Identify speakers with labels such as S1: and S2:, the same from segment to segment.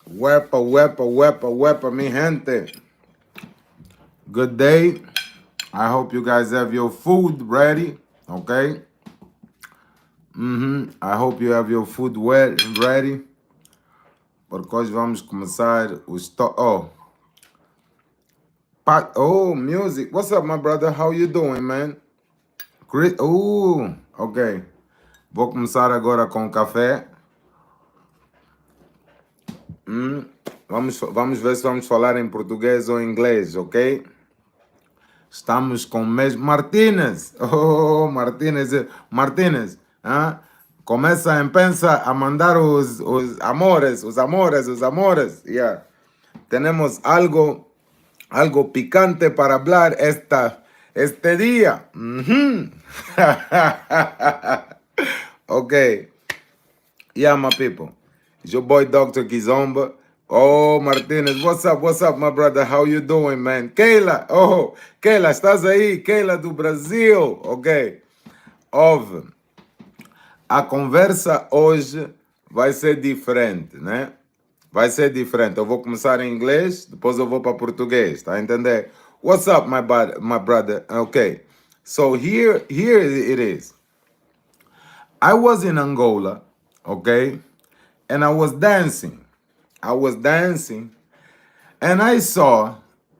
S1: Wepa, wepa, wepa, wepa, mi gente. Good day. I hope you guys have your food ready, okay? I hope you have your food ready. Porque hoje vamos começar o music. What's up, my brother? How you doing, man? Chris, ok. Vou começar agora com café. Vamos ver se vamos falar em português ou inglês, ok? Estamos com o mesmo Martínez. Oh, Martínez. Martínez. Começa a mandar os amores. Yeah. Tenemos algo picante para hablar este día. Ok. Yeah, my people. It's your boy Dr. Kizomba. Oh, Martinez, what's up, my brother? How you doing, man? Keila, Keila, estás aí? Keila do Brasil, ok. Ouve, a conversa hoje vai ser diferente, né? Vai ser diferente. Eu vou começar em inglês, depois eu vou para português, tá a entender? What's up, my brother? Okay, so here it is. I was in Angola, okay, and I was dancing, and I saw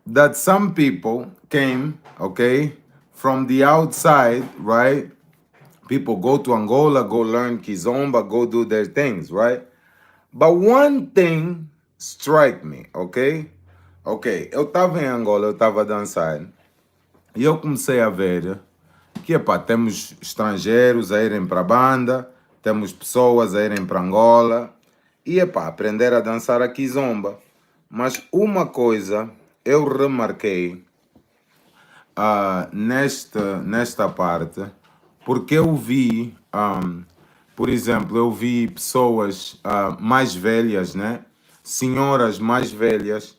S1: that some people came, okay, from the outside, right? People go to Angola, go learn Kizomba, go do their things, right? But one thing struck me, okay? Ok, eu estava em Angola, eu estava a dançar, e eu comecei a ver que, epá, temos estrangeiros a irem para a banda, temos pessoas a irem para Angola, e, epá, aprender a dançar a Kizomba. Mas uma coisa eu remarquei nesta parte, porque eu vi, por exemplo, eu vi pessoas mais velhas, né? Senhoras mais velhas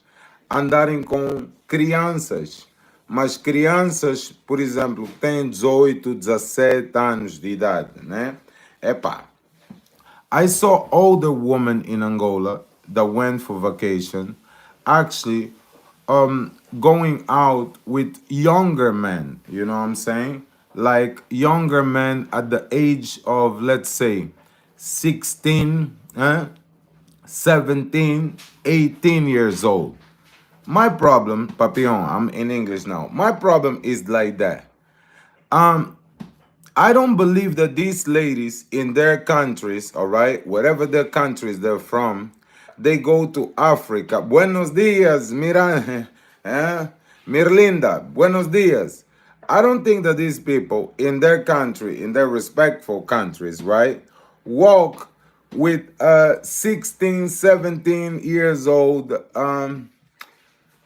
S1: andarem com crianças, mas crianças, por exemplo, que têm 18, 17 anos de idade, né? Epá, I saw older women in Angola that went for vacation actually going out with younger men, you know what I'm saying? Like younger men at the age of, let's say, 16, 17, 18 years old. My problem, Papillon, I'm in English now. My problem is like that. I don't believe that these ladies in their countries, all right, wherever their countries they're from, they go to Africa. Buenos dias, mira, Mirlinda, buenos dias. I don't think that these people in their country, in their respectful countries, right, walk with 16, 17 years old,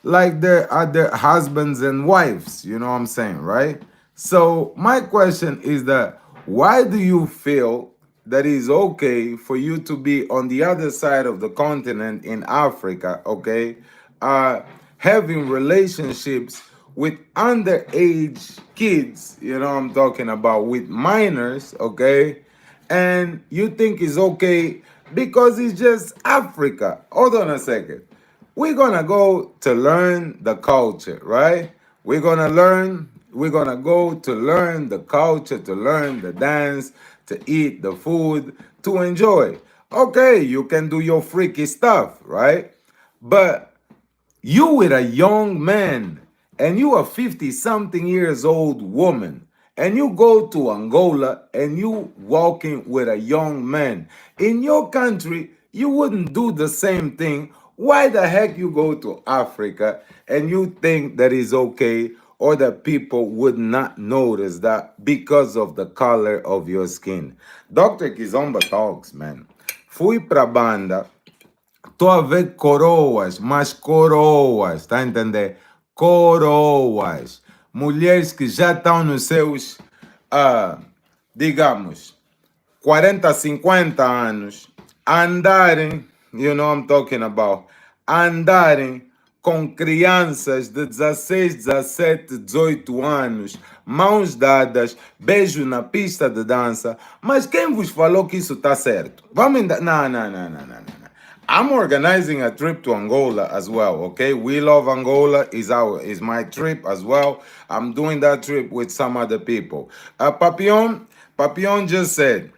S1: like their husbands and wives, you know what I'm saying, right? So my question is that why do you feel that it's okay for you to be on the other side of the continent in Africa, okay, having relationships with underage kids, you know what I'm talking about, with minors, okay, and you think it's okay because it's just Africa? Hold on a second. We're gonna go to learn the culture, right? We're gonna go to learn the culture, to learn the dance, to eat the food, to enjoy. Okay, you can do your freaky stuff, right? But you with a young man and you a 50 something years old woman and you go to Angola and you walking with a young man in your country, you wouldn't do the same thing. Why the heck you go to Africa and you think that is okay or that people would not notice that because of the color of your skin? Dr. Kizomba talks, man. Fui pra banda. Tô a ver coroas, mas coroas, tá a entender? Coroas. Mulheres que já estão nos seus, digamos, 40, 50 anos, andarem, you know what I'm talking about, andarem com crianças de 16, 17, 18 anos, mãos dadas, beijo na pista de dança. Mas quem vos falou que isso está certo? Vamos. Não. I'm organizing a trip to Angola as well. Okay, we love Angola is my trip as well. I'm doing that trip with some other people. Papillon just said,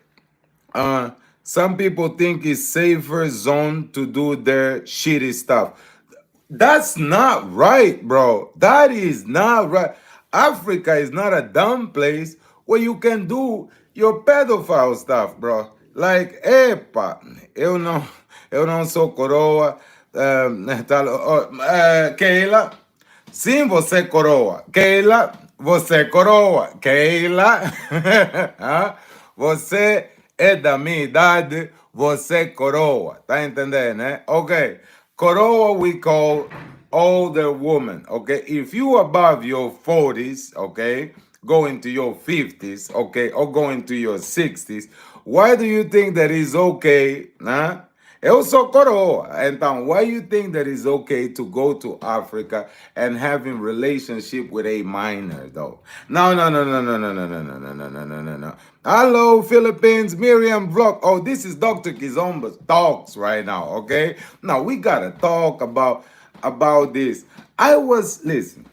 S1: uh, some people think it's safer zone to do their shitty stuff. That's not right, bro. That is not right. Africa is not a dumb place where you can do your pedophile stuff, bro. Like, epa, eu não sou coroa, Keila, sim, você é coroa. Keila, você é coroa. Keila, ah, você é da minha idade, você é coroa. Tá entendendo, né? Ok. Coroa we call older woman, okay? If you above your 40s, okay, going to your 50s, okay, or going to your 60s, why do you think that is okay, huh? Eu sou coroa. Então, why you think that it's okay to go to Africa and having relationship with a minor, though? No, no, no, no, no, no, no, no, no, no, no, no, no, no, no. Hello, Philippines, Miriam Vlog. Oh, this is Dr. Kizomba's talks right now, okay? Now, we gotta talk about this. Listen,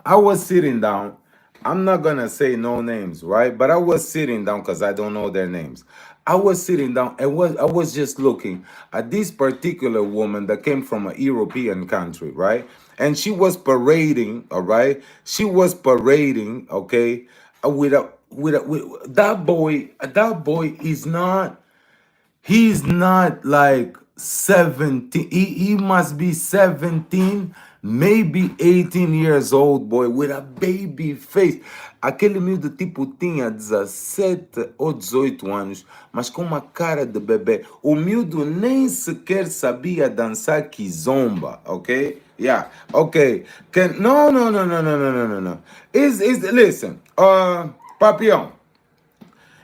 S1: I was sitting down. I'm not gonna say no names, right? But I was sitting down because I don't know their names. I was sitting down and I was just looking at this particular woman that came from a European country, right? And she was parading, all right? She was parading, okay, with that boy. That boy is not. He's not like 17. He must be 17, maybe 18 years old, boy, with a baby face. Aquele miúdo tipo tinha 17 ou 18 anos, mas com uma cara de bebê. O miúdo nem sequer sabia dançar kizomba, ok? Yeah, okay. No, no, no, no, no, no, no, no, no. Listen, Papillon,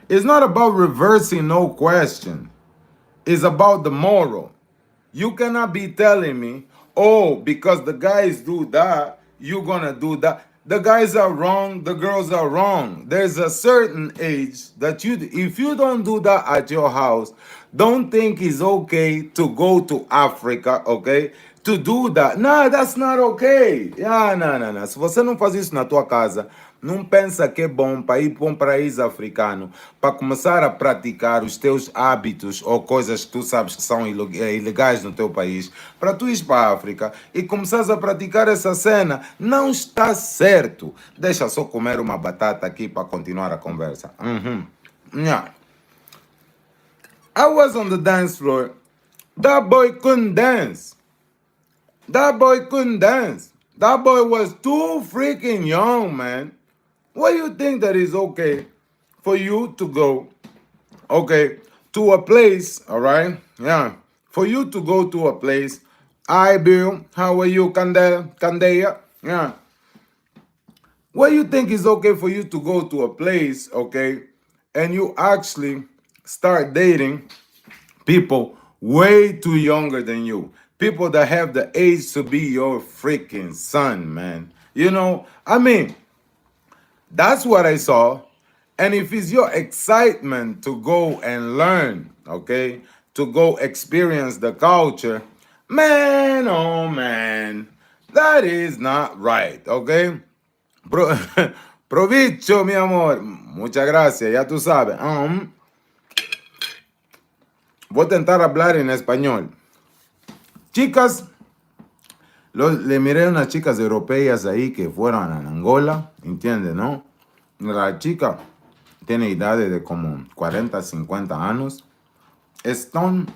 S1: it's not about reversing no question. Is about the moral. You cannot be telling me, oh, because the guys do that, you're gonna do that. The guys are wrong, the girls are wrong. There's a certain age that if you don't do that at your house, don't think it's okay to go to Africa, okay? To do that. No, that's not okay. Yeah, no, no, no. Se você não faz isso na tua casa, não pensa que é bom para ir para um país africano, para começar a praticar os teus hábitos ou coisas que tu sabes que são ilegais no teu país, para tu ir para a África e começares a praticar essa cena, não está certo. Deixa só comer uma batata aqui para continuar a conversa. Yeah. I was on the dance floor. That boy couldn't dance. That boy couldn't dance. That boy was too freaking young, man. Why do you think that is okay for you to go, okay, to a place, all right? Yeah, for you to go to a place. Hi, Bill. How are you, Candea? Yeah. What do you think is okay for you to go to a place, okay, and you actually start dating people way too younger than you? People that have the age to be your freaking son, man. You know, I mean, that's what I saw. And if it's your excitement to go and learn, okay, to go experience the culture, man, oh man, that is not right, okay? Provecho, mi amor. Muchas gracias, ya tú sabes. Voy a intentar hablar en español. Chicas, le miré unas chicas europeas ahí que fueron a Angola, ¿entiendes, no? La chica tiene edades de como 40, 50 años. Están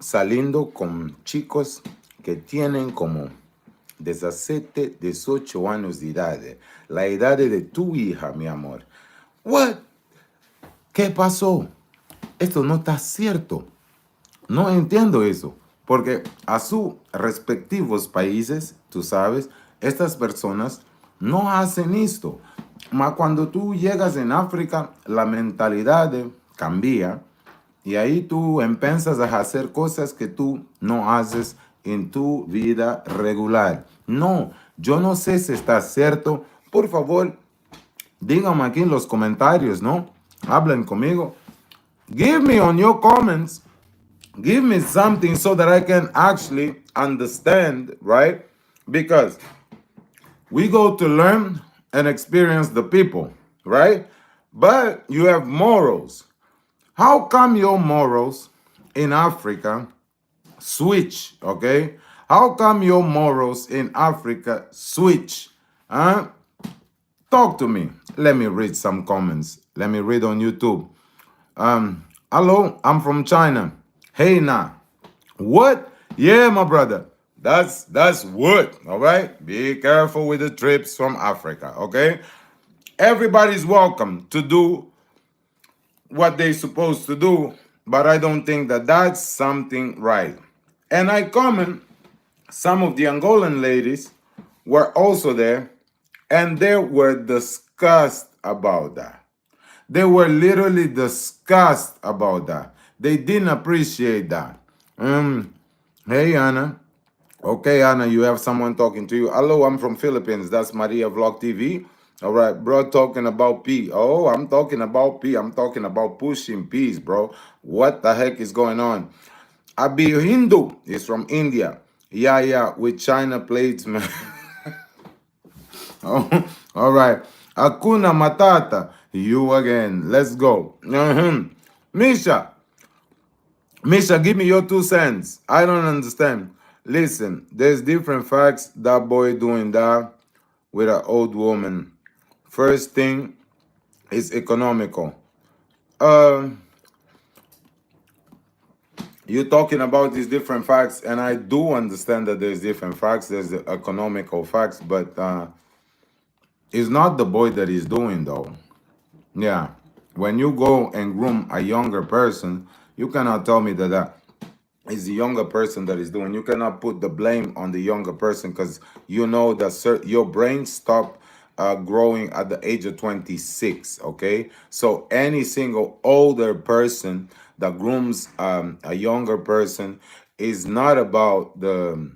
S1: saliendo con chicos que tienen como 17, 18 años de edad. La edad de tu hija, mi amor. What? ¿Qué pasó? Esto no está cierto. No entiendo eso. Porque a sus respectivos países, tú sabes, estas personas no hacen esto. Mas cuando tú llegas en África, la mentalidad cambia y ahí tú empiezas a hacer cosas que tú no haces en tu vida regular. No, yo no sé si está cierto. Por favor, díganme aquí en los comentarios, ¿no? Hablen conmigo. Give me on your comments Give me something so that I can actually understand, right? Because we go to learn and experience the people, right? But you have morals. How come your morals in Africa switch, okay? How come your morals in Africa switch? Huh? Talk to me. Let me read some comments. Let me read on YouTube. Hello, I'm from China. Hey now. What? Yeah, my brother. That's wood. All right. Be careful with the trips from Africa. Okay. Everybody's welcome to do what they're supposed to do, but I don't think that that's something right. And I comment some of the Angolan ladies were also there, and they were disgusted about that. They were literally disgusted about that. They didn't appreciate that. Hey, Anna. Okay, Anna, you have someone talking to you. Hello, I'm from Philippines. That's Maria Vlog TV. All right, bro, talking about P. Oh, I'm talking about P. I'm talking about pushing peace, bro. What the heck is going on? Abi Hindu is from India. Yeah, with China plates, man. Oh, all right. Akuna Matata. You again. Let's go. Misha, Misha, give me your 2 cents. I don't understand. Listen, there's different facts. That boy doing that with an old woman. First thing is economical. Uh, you're talking about these different facts, and I do understand that there's different facts. There's the economical facts, but it's not the boy that is doing though. Yeah, when you go and groom a younger person, you cannot tell me that is the younger person that is doing. You cannot put the blame on the younger person because you know that your brain stopped growing at the age of 26. Okay, so any single older person that grooms a younger person is not about the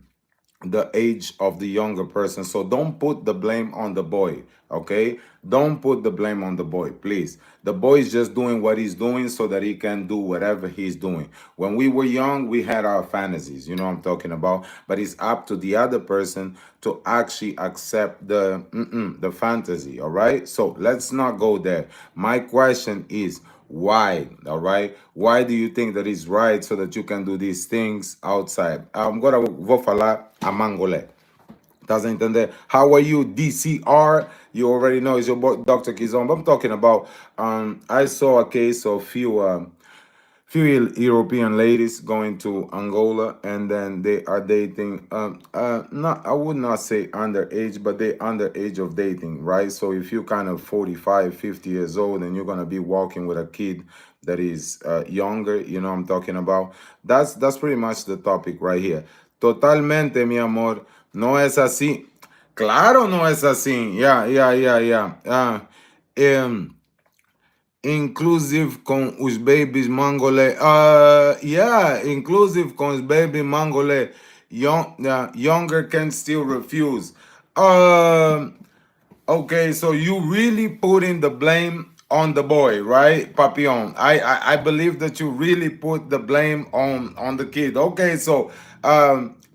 S1: age of the younger person. So don't put the blame on the boy, okay? Don't put the blame on the boy, please. The boy is just doing what he's doing so that he can do whatever he's doing. When we were young, we had our fantasies, you know what I'm talking about? But it's up to the other person to actually accept the fantasy, all right? So let's not go there. My question is, why? All right. Why do you think that is right so that you can do these things outside? Agora vou falar a Mangolé. Estás a entender? How are you, DCR? You already know it's your boy, Dr. Kizomba. I'm talking about, I saw a case of few European ladies going to Angola, and then they are dating. Not, I would not say underage, but they underage of dating, right? So if you kind of 45, 50 years old, and you're gonna be walking with a kid that is younger, you know what I'm talking about. That's pretty much the topic right here. Totalmente, mi amor, no es así. Claro, no es así. Yeah. Um, Inclusive com os babies mangolé. Yeah, inclusive com os baby mangolé. Younger can still refuse. Okay, so you really putting the blame on the boy, right, Papillon? I believe that you really put the blame on the kid. Okay, so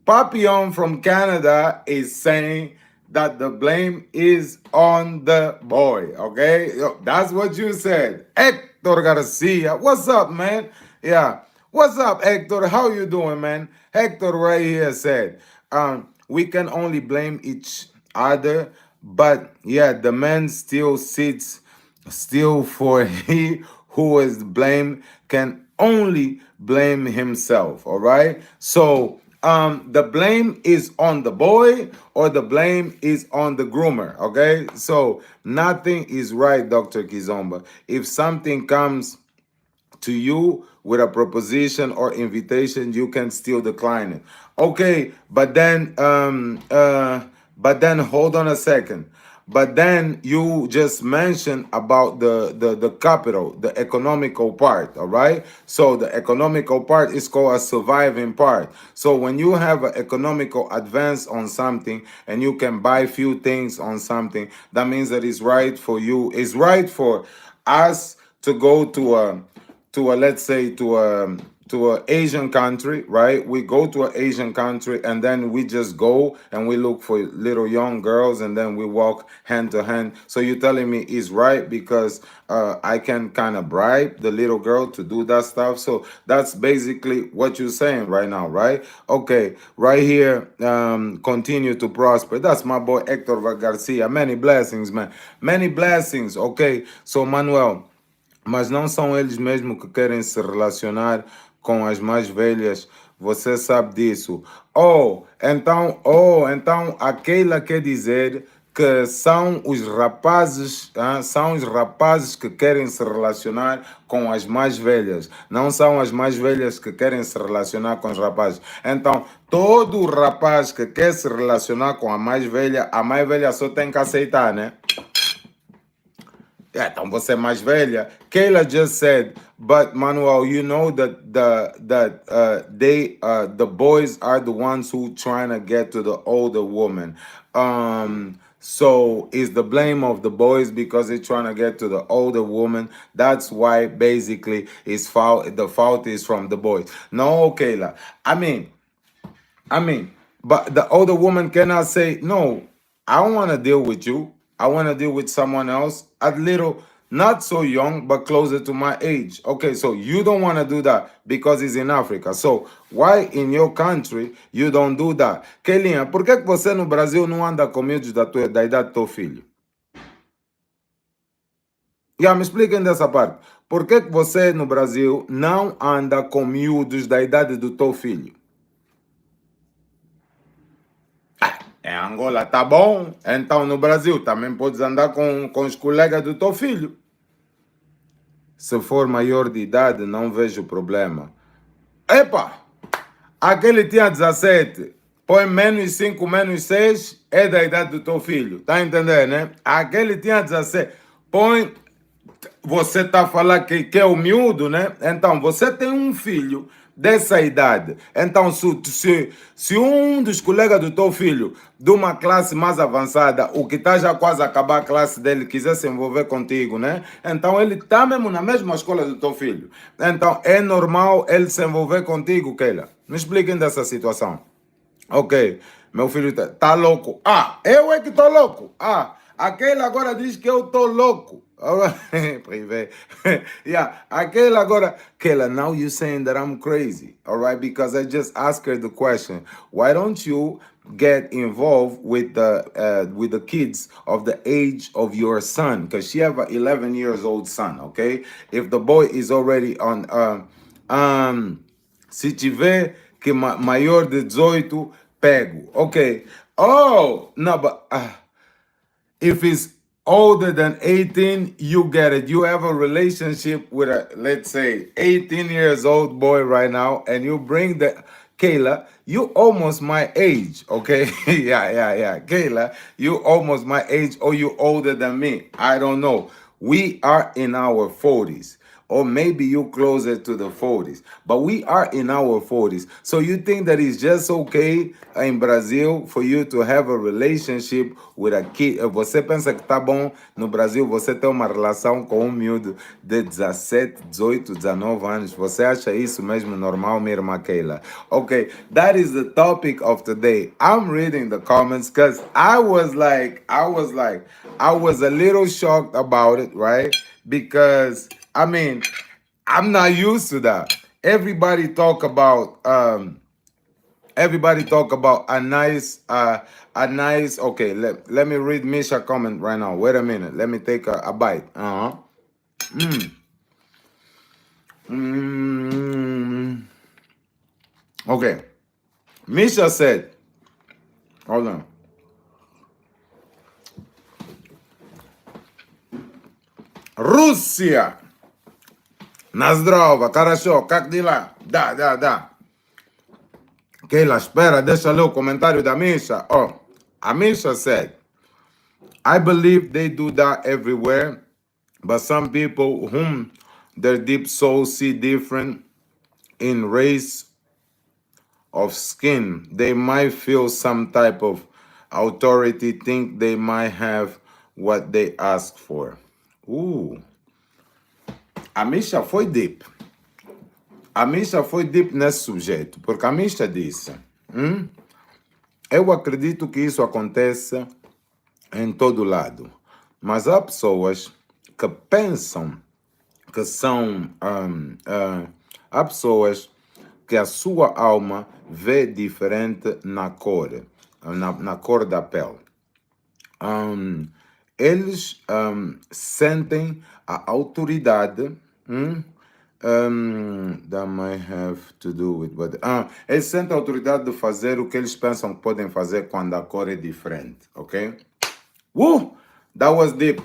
S1: Papillon from Canada is saying that the blame is on the boy. Okay, that's what you said. Hector Garcia, what's up, man? Yeah, what's up, Hector? How you doing, man? Hector right here said, we can only blame each other, but yeah, the man still sits still, for he who is blamed can only blame himself. All right, so the blame is on the boy or the blame is on the groomer. Okay, so nothing is right, Dr. Kizomba. If something comes to you with a proposition or invitation, you can still decline it. Okay, but then hold on a second. But then you just mentioned about the capital, the economical part, all right? So the economical part is called a surviving part. So when you have an economical advance on something and you can buy few things on something, that means that it's right for you. It's right for us to go to a let's say to an Asian country, right? We go to an Asian country and then we just go and we look for little young girls and then we walk hand to hand. So you're telling me is right because I can kind of bribe the little girl to do that stuff. So that's basically what you're saying right now, right? Okay, right here, continue to prosper. That's my boy Hector Garcia. Many blessings, man. Many blessings. Okay, so Manuel. Mas não são eles mesmo que querem se relacionar com as mais velhas. Você sabe disso. Então aquela quer dizer que são os rapazes que querem se relacionar com as mais velhas. Não são as mais velhas que querem se relacionar com os rapazes. Então, todo rapaz que quer se relacionar com a mais velha só tem que aceitar, né? Yeah, então você é mais velha. Kayla just said, but Manuel, you know that the boys are the ones who trying to get to the older woman. So is the blame of the boys because they're trying to get to the older woman? That's why basically it's fault. The fault is from the boys. No, Kayla. I mean, but the older woman cannot say, no, I don't want to deal with you. I want to deal with someone else, a little, not so young, but closer to my age. Okay, so you don't want to do that because it's in Africa. So why in your country you don't do that? Kelinha, por que que você no Brasil não anda com miúdos da idade do teu filho? Já me expliquem dessa parte. Por que que você no Brasil não anda com miúdos da idade do teu filho? Em Angola tá bom, então no Brasil também podes andar com os colegas do teu filho. Se for maior de idade, não vejo problema. Epa! Aquele tinha 17, põe menos 5, menos 6, é da idade do teu filho. Tá entendendo, né? Aquele tinha 17, põe. Você tá a falar que é o miúdo, né? Então, você tem um filho dessa idade. Então, se um dos colegas do teu filho, de uma classe mais avançada, o que está já quase a acabar a classe dele, quiser se envolver contigo, né? Então, ele está mesmo na mesma escola do teu filho. Então, é normal ele se envolver contigo, Keila. Me expliquem dessa situação. Ok, meu filho tá louco. Ah, eu é que tô louco. Ah, aquele agora diz que eu tô louco. Privé. Yeah, aquele agora. Kayla, now you saying that I'm crazy, all right? Because I just asked her the question. Why don't you get involved with the kids of the age of your son? Because she have an 11 years old son, okay? If the boy is already on, se tiver que maior de 18, pego. Okay. Oh, no, but if it's older than 18, you get it. You have a relationship with a, let's say, 18 years old boy right now, and you bring the Kayla, you almost my age, okay? Yeah. Kayla, you almost my age, or you older than me. I don't know. We are in our 40s. Or maybe you closer to the 40s, but we are in our 40s. So you think that it's just okay in Brazil for you to have a relationship with a kid? Você pensa que tá bom no Brasil você ter uma relação com um miúdo de 17, 18, 19 anos? Você acha isso mesmo normal, minha irmã Keila? Okay, that is the topic of today. I'm reading the comments because I was a little shocked about it, right? Because I mean, I'm not used to that. Everybody talk about a nice. Okay, let me read Misha comment right now. Wait a minute. Let me take a bite. Okay. Misha said, hold on. Russia. На здорово, хорошо, как дела? Да. Keila, espera, deixa ler o comentário da Misha. Oh, a Misha said, I believe they do that everywhere, but some people whom their deep soul see different in race of skin, they might feel some type of authority, think they might have what they ask for. A Misha foi deep. A Misha foi deep nesse sujeito, porque a Misha disse: eu acredito que isso acontece em todo lado, mas há pessoas que pensam que são. Há pessoas que a sua alma vê diferente na cor, na cor da pele. Eles sentem a autoridade. That might have to do with what. Eles sentem a autoridade de fazer o que eles pensam que podem fazer quando a cor é diferente, ok? Woo! That was deep.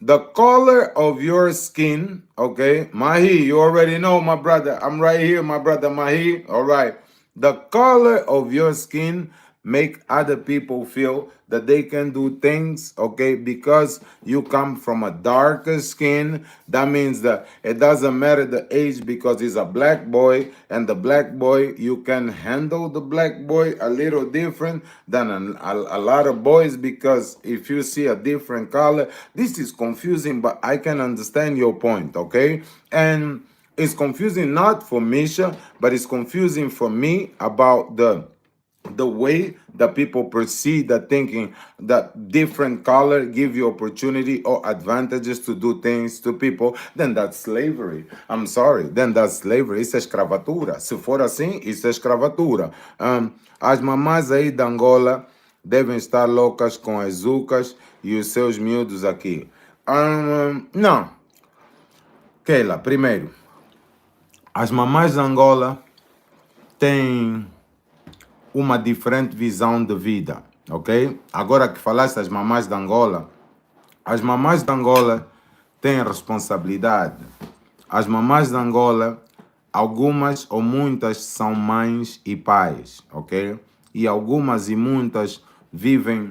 S1: The color of your skin, okay? Mahi, you already know, my brother. I'm right here, my brother Mahi. All right. The color of your skin make other people feel that they can do things, okay? Because you come from a darker skin, that means that it doesn't matter the age because he's a black boy, and the black boy, you can handle the black boy a little different than a lot of boys, because if you see a different color, this is confusing, but I can understand your point, okay? And it's confusing not for Misha, but it's confusing for me about the way that people perceive that, thinking that different color give you opportunity or advantages to do things to people, then that's slavery. I'm sorry, then that's slavery. Isso é escravatura. Se for assim, isso é escravatura. As mamás aí da Angola devem estar loucas com as zucas e os seus miúdos aqui. Não. Keila, primeiro, as mamás da Angola têm uma diferente visão de vida, ok? Agora que falaste das mamás de Angola, as mamás de Angola têm responsabilidade. As mamás de Angola, algumas ou muitas são mães e pais, ok? E algumas e muitas vivem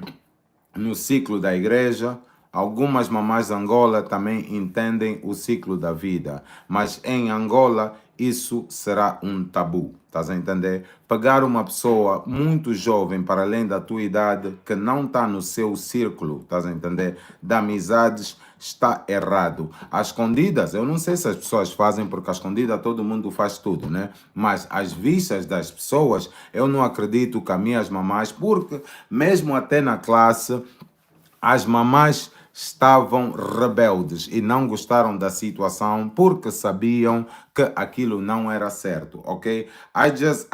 S1: no ciclo da igreja. Algumas mamás de Angola também entendem o ciclo da vida, mas em Angola isso será um tabu, estás a entender? Pegar uma pessoa muito jovem para além da tua idade que não está no seu círculo, estás a entender? De amizades, está errado. Às escondidas, eu não sei se as pessoas fazem, porque às escondidas todo mundo faz tudo, né? Mas às vistas das pessoas, eu não acredito que as minhas mamás, porque mesmo até na classe, as mamás estavam rebeldes e não gostaram da situação porque sabiam que aquilo não era certo, ok? I just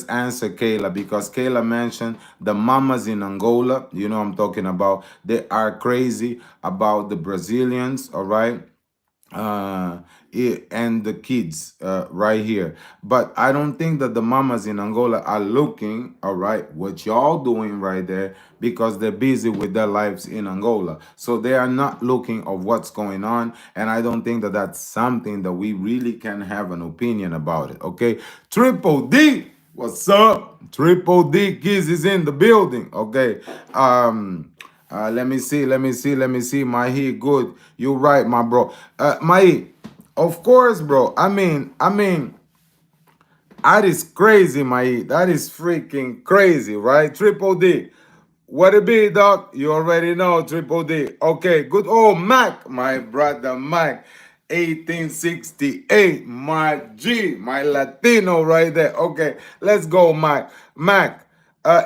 S1: answer Kayla because Kayla mentioned the mamas in Angola, you know what I'm talking about. They are crazy about the Brazilians, all right? And the kids right here. But I don't think that the mamas in Angola are looking, all right, what y'all doing right there, because they're busy with their lives in Angola. So they are not looking of what's going on. And I don't think that that's something that we really can have an opinion about it, okay? Triple D, what's up? Triple D Kids is in the building, okay? Let me see. Mahi, good. You right, my bro. Mahi, of course, bro. I mean, that is crazy, Mahi. That is freaking crazy, right? Triple D. What it be, doc? You already know, Triple D. Okay, good. Oh, Mac, my brother Mac. 1868, my G, my Latino right there. Okay, let's go, Mac. Mac,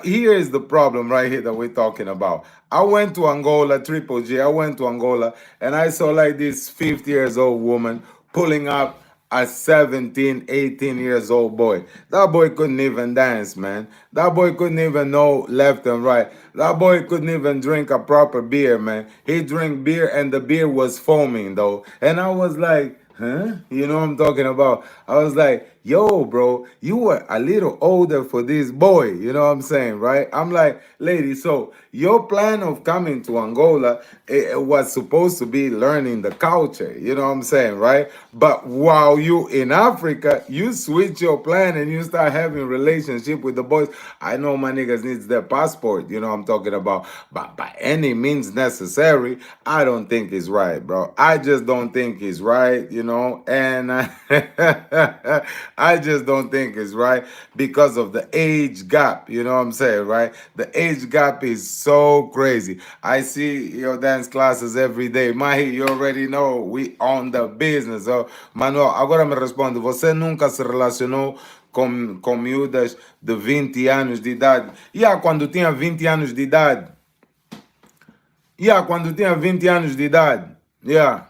S1: here is the problem right here that we're talking about. I went to Angola, Triple G. I went to Angola and I saw like this 50 years old woman pulling up a 17, 18 years old boy. That boy couldn't even dance, man. That boy couldn't even know left and right. That boy couldn't even drink a proper beer, man. He drank beer and the beer was foaming though. And I was like, huh? You know what I'm talking about? I was like, yo, bro, you were a little older for this boy. You know what I'm saying, right? I'm like, lady, so your plan of coming to Angola, it was supposed to be learning the culture. You know what I'm saying, right? But while you in Africa, you switch your plan and you start having relationship with the boys. I know my niggas needs their passport. You know what I'm talking about. But by any means necessary, I don't think it's right, bro. I just don't think it's right, you know. And I just don't think it's right because of the age gap. You know what I'm saying, right? The age gap is so crazy. I see your dance classes every day. Mahi, you already know we on the business. So, Manuel, agora me responde. Você nunca se relacionou com miúdas de 20 anos de idade? Yeah, quando tinha 20 anos de idade. Yeah, quando tinha 20 anos de idade. Yeah.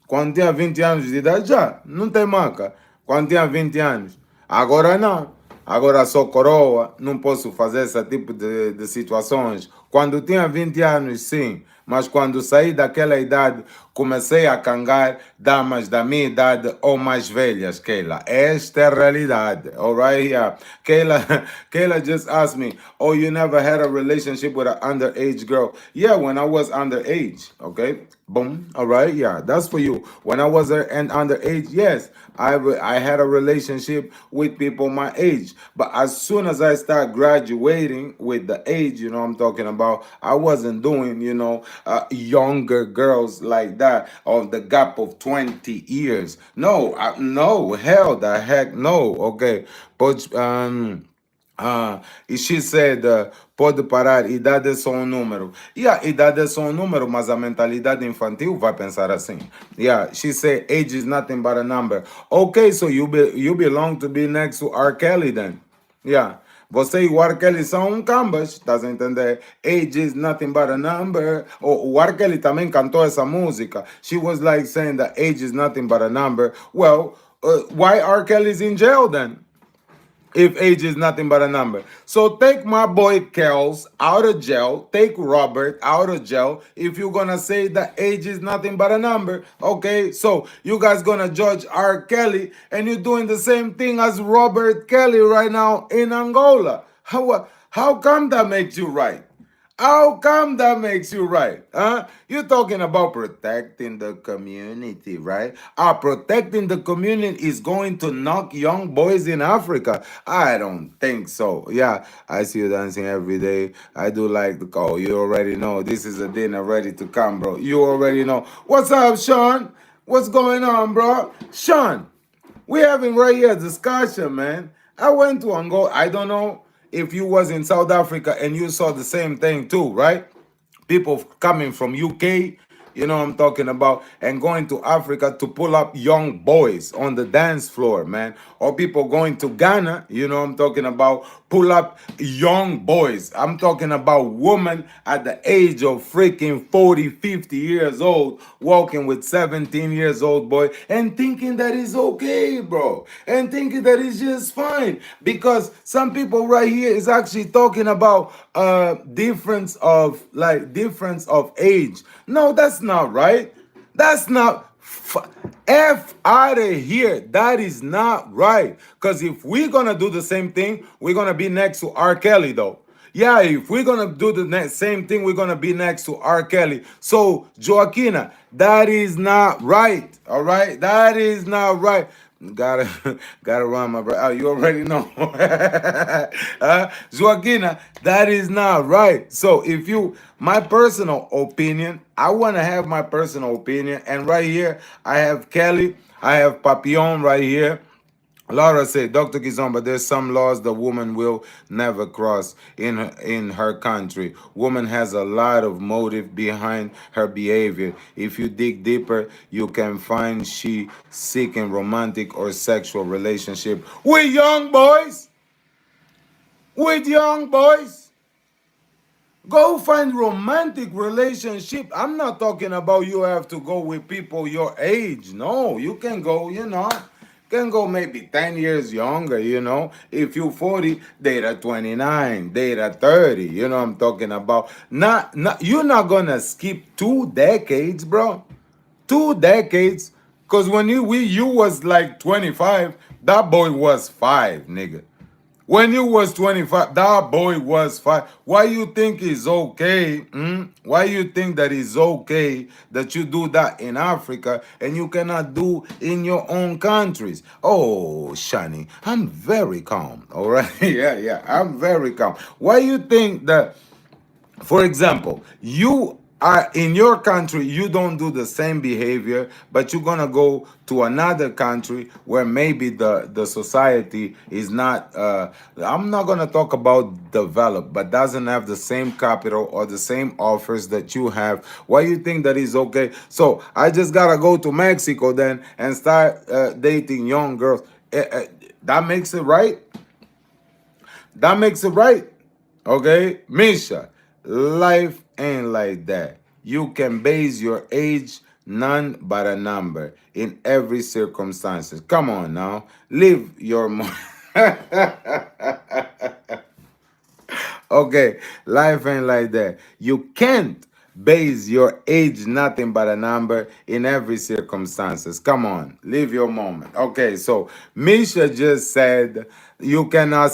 S1: Quando tinha 20 anos de idade, já, não tem maca. Quando tinha 20 anos. Agora não. Agora sou coroa, não posso fazer esse tipo de situações. Quando tinha 20 anos, sim. Mas quando saí daquela idade, comecei a cangar damas da minha idade ou mais velhas, Keila. Esta é a realidade, alright? Yeah. Kayla just asked me, oh, you never had a relationship with an underage girl? Yeah, when I was underage, okay? Boom, alright, yeah, that's for you. When I was an underage, yes, I had a relationship with people my age. But as soon as I start graduating with the age, you know I'm talking about, I wasn't doing, younger girls like that of the gap of 20 years. No, no, hell the heck no, okay. But, e she said, pode parar, idade é só um número. Yeah, idade é só um número, mas a mentalidade infantil vai pensar assim. Yeah, she said, age is nothing but a number. Okay, so you belong to be next to R. Kelly then. Yeah. Você e o R. Kelly são um cambas, estás a entender? Age is nothing but a number. O R. Kelly também cantou essa música. She was like saying that age is nothing but a number. Well, why R. Kelly's in jail then? If age is nothing but a number. So take my boy Kels out of jail, take Robert out of jail if you're gonna say that age is nothing but a number. Okay, so you guys gonna judge R. Kelly and you're doing the same thing as Robert Kelly right now in Angola. How come that makes you right? How come that makes you right? Huh? You're talking about protecting the community, right? Protecting the community is going to knock young boys in Africa. I don't think so. Yeah, I see you dancing every day. I do like the call. You already know. This is a dinner ready to come, bro. You already know. What's up, Sean? What's going on, bro? Sean, we having right here a discussion, man. I went to Angola. I don't know if you was in South Africa and you saw the same thing too, right? People coming from UK, you know what I'm talking about, and going to Africa to pull up young boys on the dance floor, man. Or people going to Ghana, you know what I'm talking about, pull up young boys. I'm talking about women at the age of freaking 40, 50 years old, walking with 17 years old boy and thinking that is okay, bro. And thinking that is just fine. Because some people right here is actually talking about difference of age. No, that's not right. That's not F out of here. That is not right. Because if we're gonna do the same thing, we're gonna be next to R. Kelly though. Yeah, if we're gonna do the same thing, we're gonna be next to R. Kelly. So, Joaquina, that is not right. All right, that is not right. Gotta gotta run my brother. You already know. Joaquina, that is not right. So if you my personal opinion, I want to have my personal opinion. And right here, I have Kelly, I have Papillon right here. Laura said, Dr. Kizomba, there's some laws the woman will never cross in her country. Woman has a lot of motive behind her behavior. If you dig deeper, you can find she seeking romantic or sexual relationship with young boys. With young boys. Go find romantic relationship. I'm not talking about you have to go with people your age. No, you can go, can go maybe 10 years younger, If you're 40, date at 29, date at 30, you know what I'm talking about. Not you're not gonna skip 2 decades, bro. 2 decades. Cause when you was like 25, that boy was 5, nigga. When you was 25, that boy was 5. Why you think it's okay? Why you think that it's okay that you do that in Africa and you cannot do in your own countries? Oh, Shani, I'm very calm. All right, yeah, I'm very calm. Why you think that? For example, you in your country, you don't do the same behavior, but you're gonna go to another country where maybe the society is not. I'm not gonna talk about developed, but doesn't have the same capital or the same offers that you have. Why you think that is okay? So I just gotta go to Mexico then and start dating young girls. That makes it right. That makes it right. Okay, Misha, life ain't like that. You can base your age none but a number in every circumstances. Come on now, live your okay, life ain't like that. You can't base your age nothing but a number in every circumstances. Come on, live your moment. Okay, so Misha just said you cannot.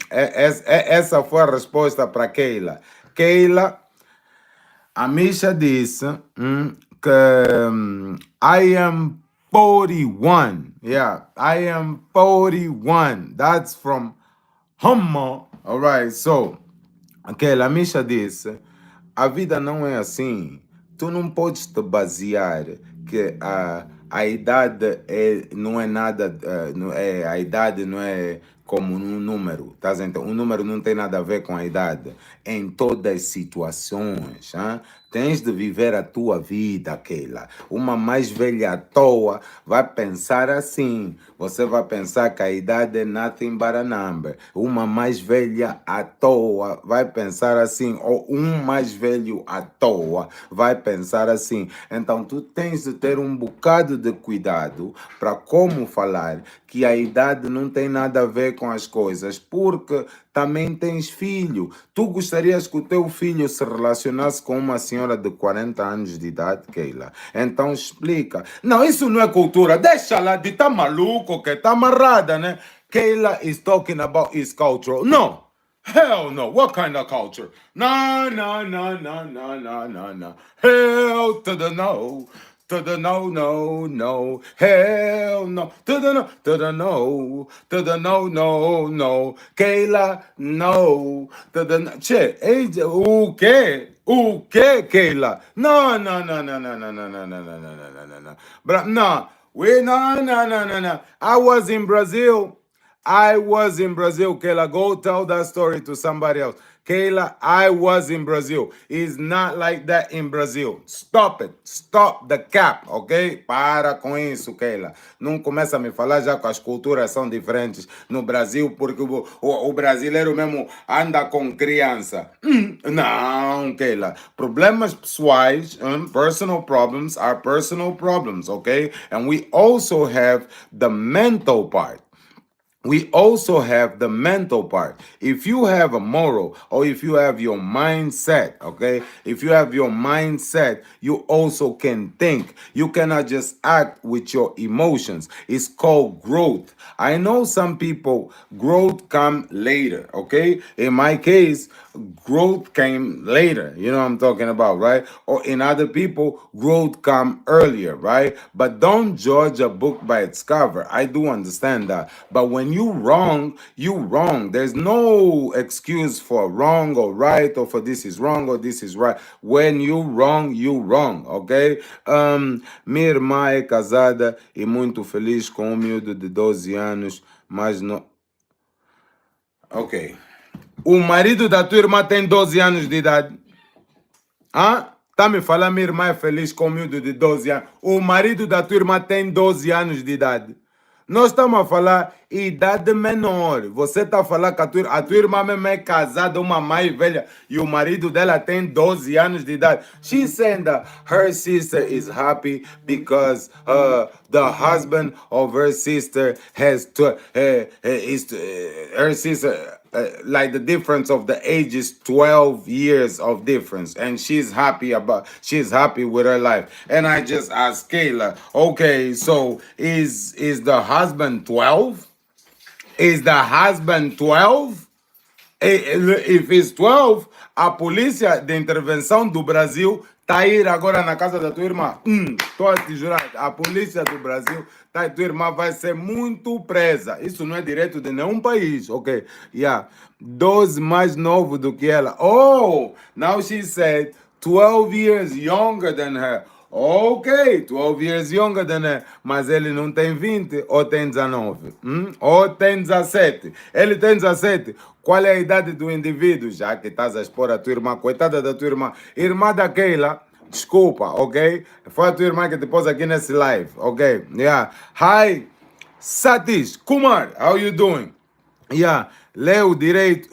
S1: Essa foi a resposta para Keila. Keila, a Misha disse que I am 41. Yeah, I am 41. That's from Hummo. All right, so, ok, a Misha disse, a vida não é assim. Tu não podes te basear que a idade não é nada, a idade não é como um número, tá entendendo? Um número não tem nada a ver com a idade. Em todas as situações, hein? Tens de viver a tua vida, aquela. Uma mais velha à toa vai pensar assim. Você vai pensar que a idade é nothing but a number. Uma mais velha à toa vai pensar assim. Ou um mais velho à toa vai pensar assim. Então, tu tens de ter um bocado de cuidado para como falar que a idade não tem nada a ver com as coisas, porque também tens filho. Tu gostarias que o teu filho se relacionasse com uma senhora de 40 anos de idade, Keila? Então explica. Não, isso não é cultura. Deixa lá de tá maluco, que tá amarrada, né? Keila is talking about his culture. No. Hell no. What kind of culture? No, no, no, no, no, no, no, no. Hell to the no. To the no, no, no. Hell no. To the no, to the no. To the no, no, no. Keila, no. To the no. Che, o quê? O quê, Keila? No, no, no, no, no, no, no, no, no, no, no, no, no, no. But no. No, no, no, no, no. I was in Brazil. I was in Brazil, Kayla. Go tell that story to somebody else. Kayla, I was in Brazil. It's not like that in Brazil. Stop it. Stop the cap, ok? Para com isso, Kayla. Não começa a me falar já que as culturas são diferentes no Brasil, porque o brasileiro mesmo anda com criança. Não, Kayla. Problemas pessoais, personal problems are personal problems, ok? And we also have the mental part. We also have the mental part. If you have a moral or if you have your mindset, okay? If you have your mindset, you also can think. You cannot just act with your emotions. It's called growth. I know some people, growth come later, okay? In my case, growth came later. You know what I'm talking about, right? Or in other people, growth come earlier, right? But don't judge a book by its cover. I do understand that. But when you wrong, you wrong. There's no excuse for wrong or right or for this is wrong or this is right. When you wrong, ok? Minha irmã é casada e muito feliz com um miúdo de 12 anos, mas não... Ok. O marido da tua irmã tem 12 anos de idade. Hã? Tá me falando, minha irmã é feliz com um miúdo de 12 anos. O marido da tua irmã tem 12 anos de idade. Nós estamos a falar idade menor. Você está a falar que a tua irmã mesmo é casada, uma mais velha, e o marido dela tem 12 anos de idade. She's saying that her sister is happy because the husband of her sister has her sister. Like the difference of the age is 12 years of difference, and she's happy with her life. And I just asked Kayla, okay, so is the husband 12? Is the husband 12? If it's 12, a polícia de intervenção do Brasil tá a ir agora na casa da tua irmã. Tô a te jurar, a polícia do Brasil, tua irmã vai ser muito presa. Isso não é direito de nenhum país, ok? Yeah. 12 mais novo do que ela. Oh, now she said 12 years younger than her. Ok, 12 years younger than her, mas ele não tem 20 ou tem 19, ou tem 17. Ele tem 17. Qual é a idade do indivíduo? Já que estás a expor a tua irmã, coitada da tua irmã, irmã da Keila, desculpa, ok? Foi a tua irmã que te pôs aqui nesse live, ok? Yeah. Hi, Satish Kumar, how you doing? Yeah, leu direito,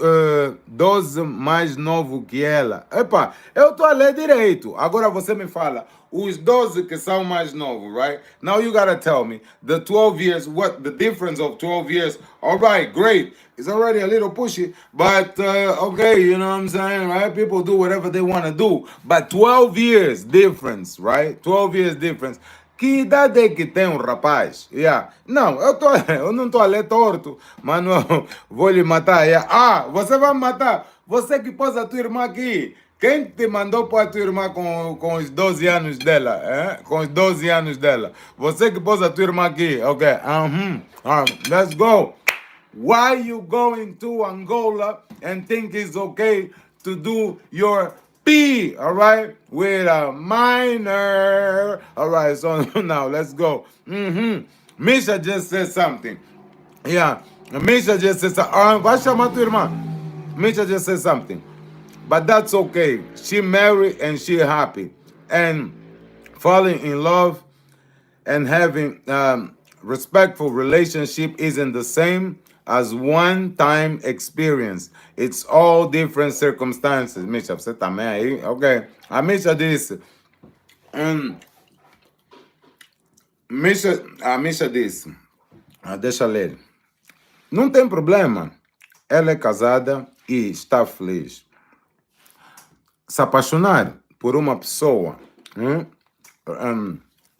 S1: 12 mais novo que ela. Epa, eu tô a ler direito. Agora você me fala, os 12 que são mais novos, right? Now you gotta tell me, the 12 years, what the difference of 12 years? All right, great. It's already a little pushy, but okay, you know what I'm saying, right? People do whatever they want to do. But 12 years difference, right? 12 years difference. Que idade é que tem um rapaz? Yeah. Não, eu não estou a ler torto, mas não, vou lhe matar. Yeah. Ah, você vai me matar. Você que pôs a tua irmã aqui. Quem te mandou pôr a tua irmã com os 12 anos dela? Com os 12 anos dela. Você que pôs a tua irmã aqui. Ok. Let's go. Why you going to Angola and think it's okay to do your P, all right, with a minor? All right, so now let's go. Misha just said something. Yeah, Misha just said something. Vai chamar tua irmã. Misha just said something. But that's okay. She married and she happy. And falling in love and having respectful relationship isn't the same as one-time experience. It's all different circumstances. Misha, você também aí? Ok. A Misha disse. A Misha disse. Deixa eu ler. Não tem problema. Ela é casada e está feliz. Se apaixonar por uma pessoa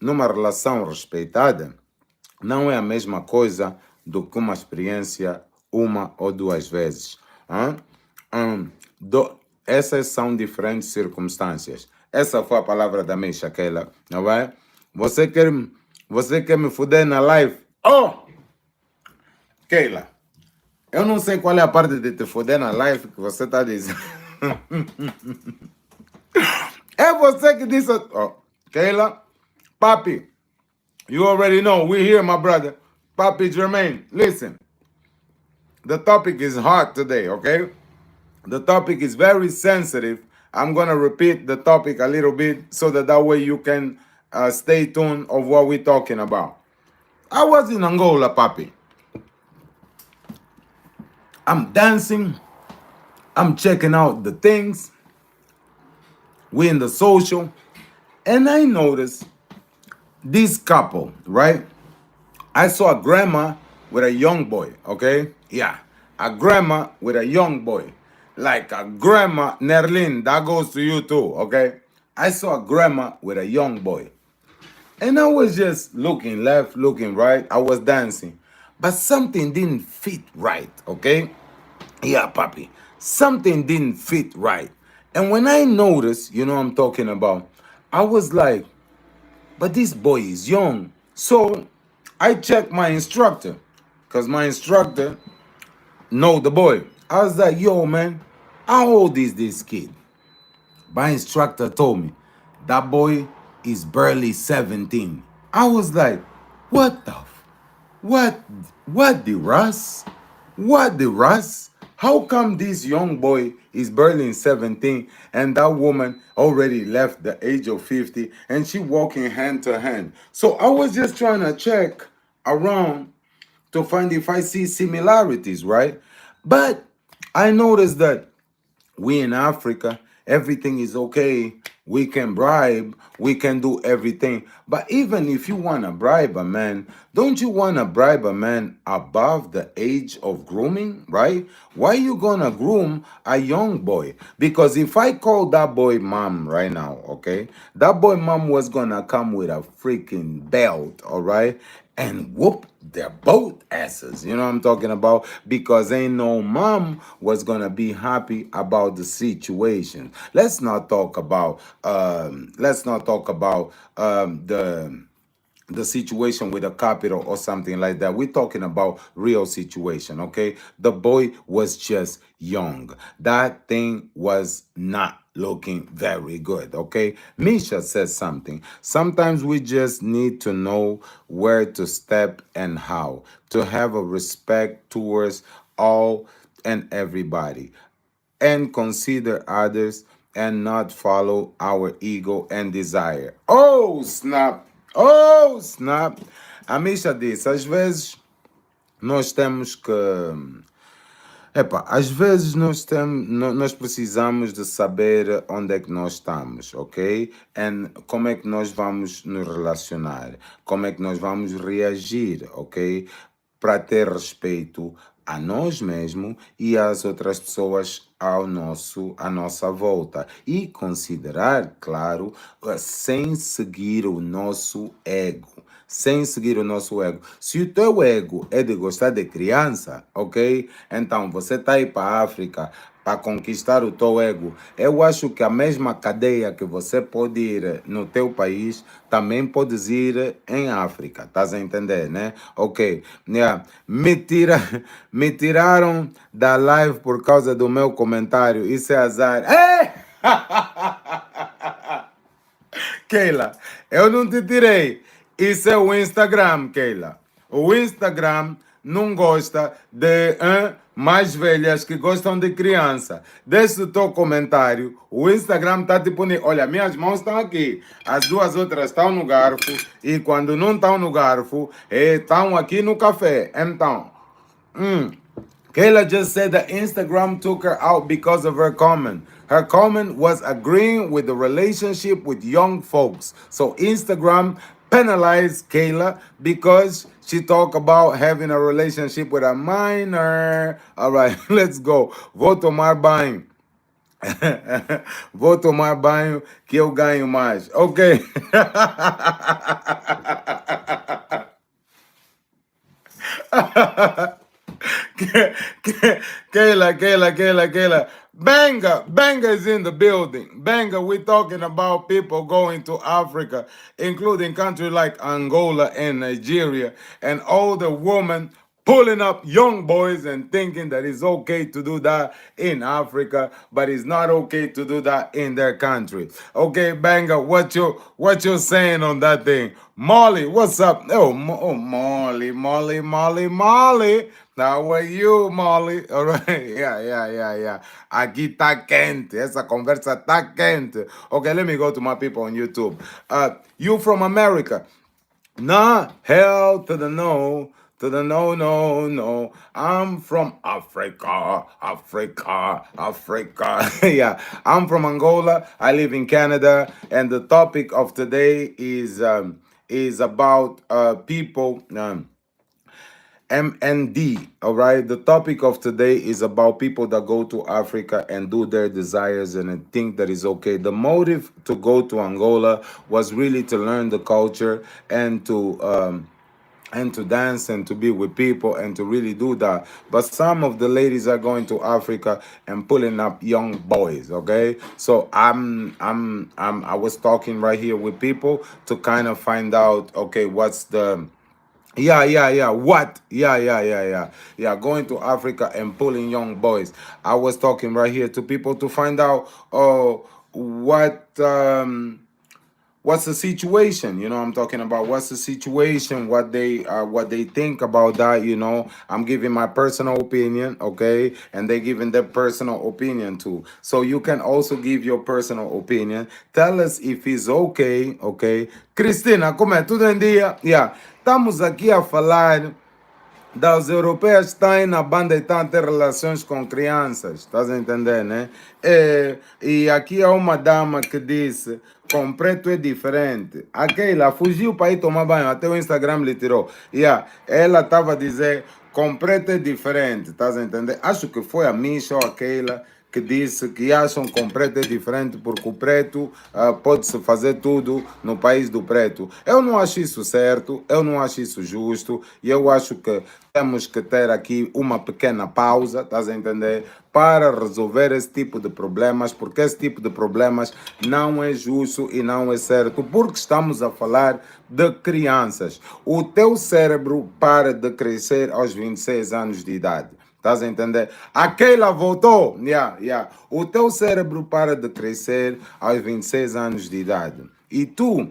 S1: numa relação respeitada não é a mesma coisa do que uma experiência uma ou duas vezes. Essas são diferentes circunstâncias. Essa foi a palavra da Misha, Keila. Não é? Você quer me fuder na live? Oh! Keila, eu não sei qual é a parte de te fuder na live que você está dizendo. É você que disse... Oh, Keila, Papi, you already know. We're here, my brother. Papi Jermaine, listen. The topic is hard today, okay? The topic is very sensitive. I'm going to repeat the topic a little bit so that way you can stay tuned of what we're talking about. I was in Angola, Papi. I'm dancing. I'm checking out the things. We're in the social. And I noticed this couple, right? I saw a grandma with a young boy, okay? Yeah, a grandma with a young boy. Like a grandma, Nerlin, that goes to you too, okay? I saw a grandma with a young boy. And I was just looking left, looking right. I was dancing. But something didn't fit right, okay? Yeah, Papi. Something didn't fit right. And when I noticed, you know what I'm talking about, I was like, but this boy is young. So I checked my instructor, because my instructor know the boy. I was like, yo, man, how old is this kid? My instructor told me, that boy is barely 17. I was like, what the what the Russ? What the Russ? How come this young boy is barely 17 and that woman already left the age of 50 and she walking hand to hand? So I was just trying to check around to find if I see similarities, right? But I noticed that we in Africa, everything is okay. We can bribe, we can do everything. But even if you want to bribe a man, don't you want to bribe a man above the age of grooming, right? Why you gonna groom a young boy? Because if I call that boy mom right now, okay, that boy mom was gonna come with a freaking belt, all right, and whoop their both asses. You know what I'm talking about? Because ain't no mom was gonna be happy about the situation. Let's not talk about the situation with a capital or something like that. We're talking about real situation, okay? The boy was just young. That thing was not looking very good, okay? Misha says something. Sometimes we just need to know where to step and how to have a respect towards all and everybody and consider others and not follow our ego and desire. Oh, snap! Oh, snap! A Misha disse, às vezes nós temos que às vezes nós precisamos de saber onde é que nós estamos, ok? E como é que nós vamos nos relacionar, como é que nós vamos reagir, ok? Para ter respeito a nós mesmos e às outras pessoas à nossa volta. E considerar, claro, sem seguir o nosso ego. Sem seguir o nosso ego. Se o teu ego é de gostar de criança, ok? Então você está aí para a África para conquistar o teu ego. Eu acho que a mesma cadeia que você pode ir no teu país, também podes ir em África. Estás a entender, né? Ok. Yeah. Me tiraram da live por causa do meu comentário. Isso é azar. É! Keila, eu não te tirei. Isso é o Instagram, Keila. O Instagram não gosta de mais velhas que gostam de criança. Deixa o teu comentário. O Instagram está tipo... Olha, minhas mãos estão aqui. As duas outras estão no garfo. E quando não estão no garfo, estão aqui no café. Então... Kayla just said that Instagram took her out because of her comment. Her comment was agreeing with the relationship with young folks. So Instagram penalized Kayla because she talked about having a relationship with a minor. All right, let's go. Vou tomar banho. Vou tomar banho que eu ganho mais. Ok. Kayla. Banga is in the building. Banga, we're talking about people going to Africa, including countries like Angola and Nigeria, and older women pulling up young boys and thinking that it's okay to do that in Africa, but it's not okay to do that in their country. Okay, Banga, what you saying on that thing? Molly, what's up? Molly. How are you, Molly? All right. Yeah. Aqui tá quente. Essa conversa tá quente. Okay, let me go to my people on YouTube. You from America? Nah, hell to the no. To the no. I'm from Africa. Yeah, I'm from Angola. I live in Canada, and the topic of today is about people. MND, all right? The topic of today is about people that go to Africa and do their desires and think that is okay. The motive to go to Angola was really to learn the culture and to dance and to be with people and to really do that. But some of the ladies are going to Africa and pulling up young boys, okay? So I was talking right here with people to kind of find out, okay, what's the... Yeah. What? Yeah. Going to Africa and pulling young boys. I was talking right here to people to find out, what's the situation. You know, I'm talking about what's the situation, what they think about that. You know, I'm giving my personal opinion, okay, and they giving their personal opinion too. So you can also give your personal opinion. Tell us if it's okay. Cristina, como é? Tudo em dia? Yeah. Estamos aqui a falar das europeias que estão aí na banda e estão a ter relações com crianças. Estás a entender, né? E aqui há uma dama que disse: com preto é diferente. Aquela fugiu para ir tomar banho, até o Instagram lhe tirou. Yeah, ela estava a dizer: com preto é diferente. Estás a entender? Acho que foi a Misha ou aquela que disse que acham que o preto é diferente porque o preto pode-se fazer tudo no país do preto. Eu não acho isso certo, eu não acho isso justo e eu acho que temos que ter aqui uma pequena pausa, estás a entender? Para resolver esse tipo de problemas, porque esse tipo de problemas não é justo e não é certo, porque estamos a falar de crianças. O teu cérebro para de crescer aos 26 anos de idade. Estás a entender? Aquela voltou. Yeah, yeah. O teu cérebro para de crescer aos 26 anos de idade. E tu,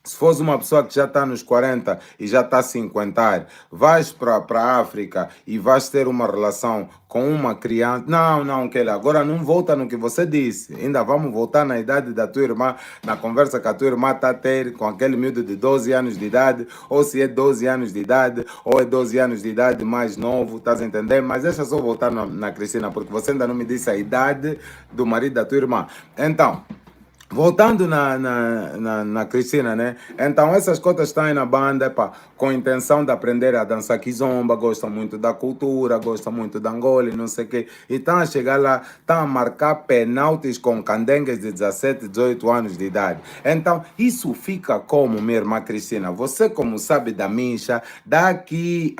S1: se fores uma pessoa que já está nos 40 e já está a 50, vais para a África e vais ter uma relação com uma criança. Não, não, Kelly, agora não volta no que você disse. Ainda vamos voltar na idade da tua irmã, na conversa que a tua irmã está a ter com aquele miúdo de 12 anos de idade, ou se é 12 anos de idade, ou é 12 anos de idade mais novo, estás a entender? Mas deixa só voltar na Cristina, porque você ainda não me disse a idade do marido da tua irmã. Então. Voltando na Cristina, né? Então, essas cotas estão aí na banda, epa, com a intenção de aprender a dançar kizomba, gostam muito da cultura, gostam muito da Angola e não sei o quê. E estão a chegar lá, estão a marcar penaltis com candengues de 17, 18 anos de idade. Então, isso fica como, minha irmã Cristina? Você, como sabe da Misha, daqui,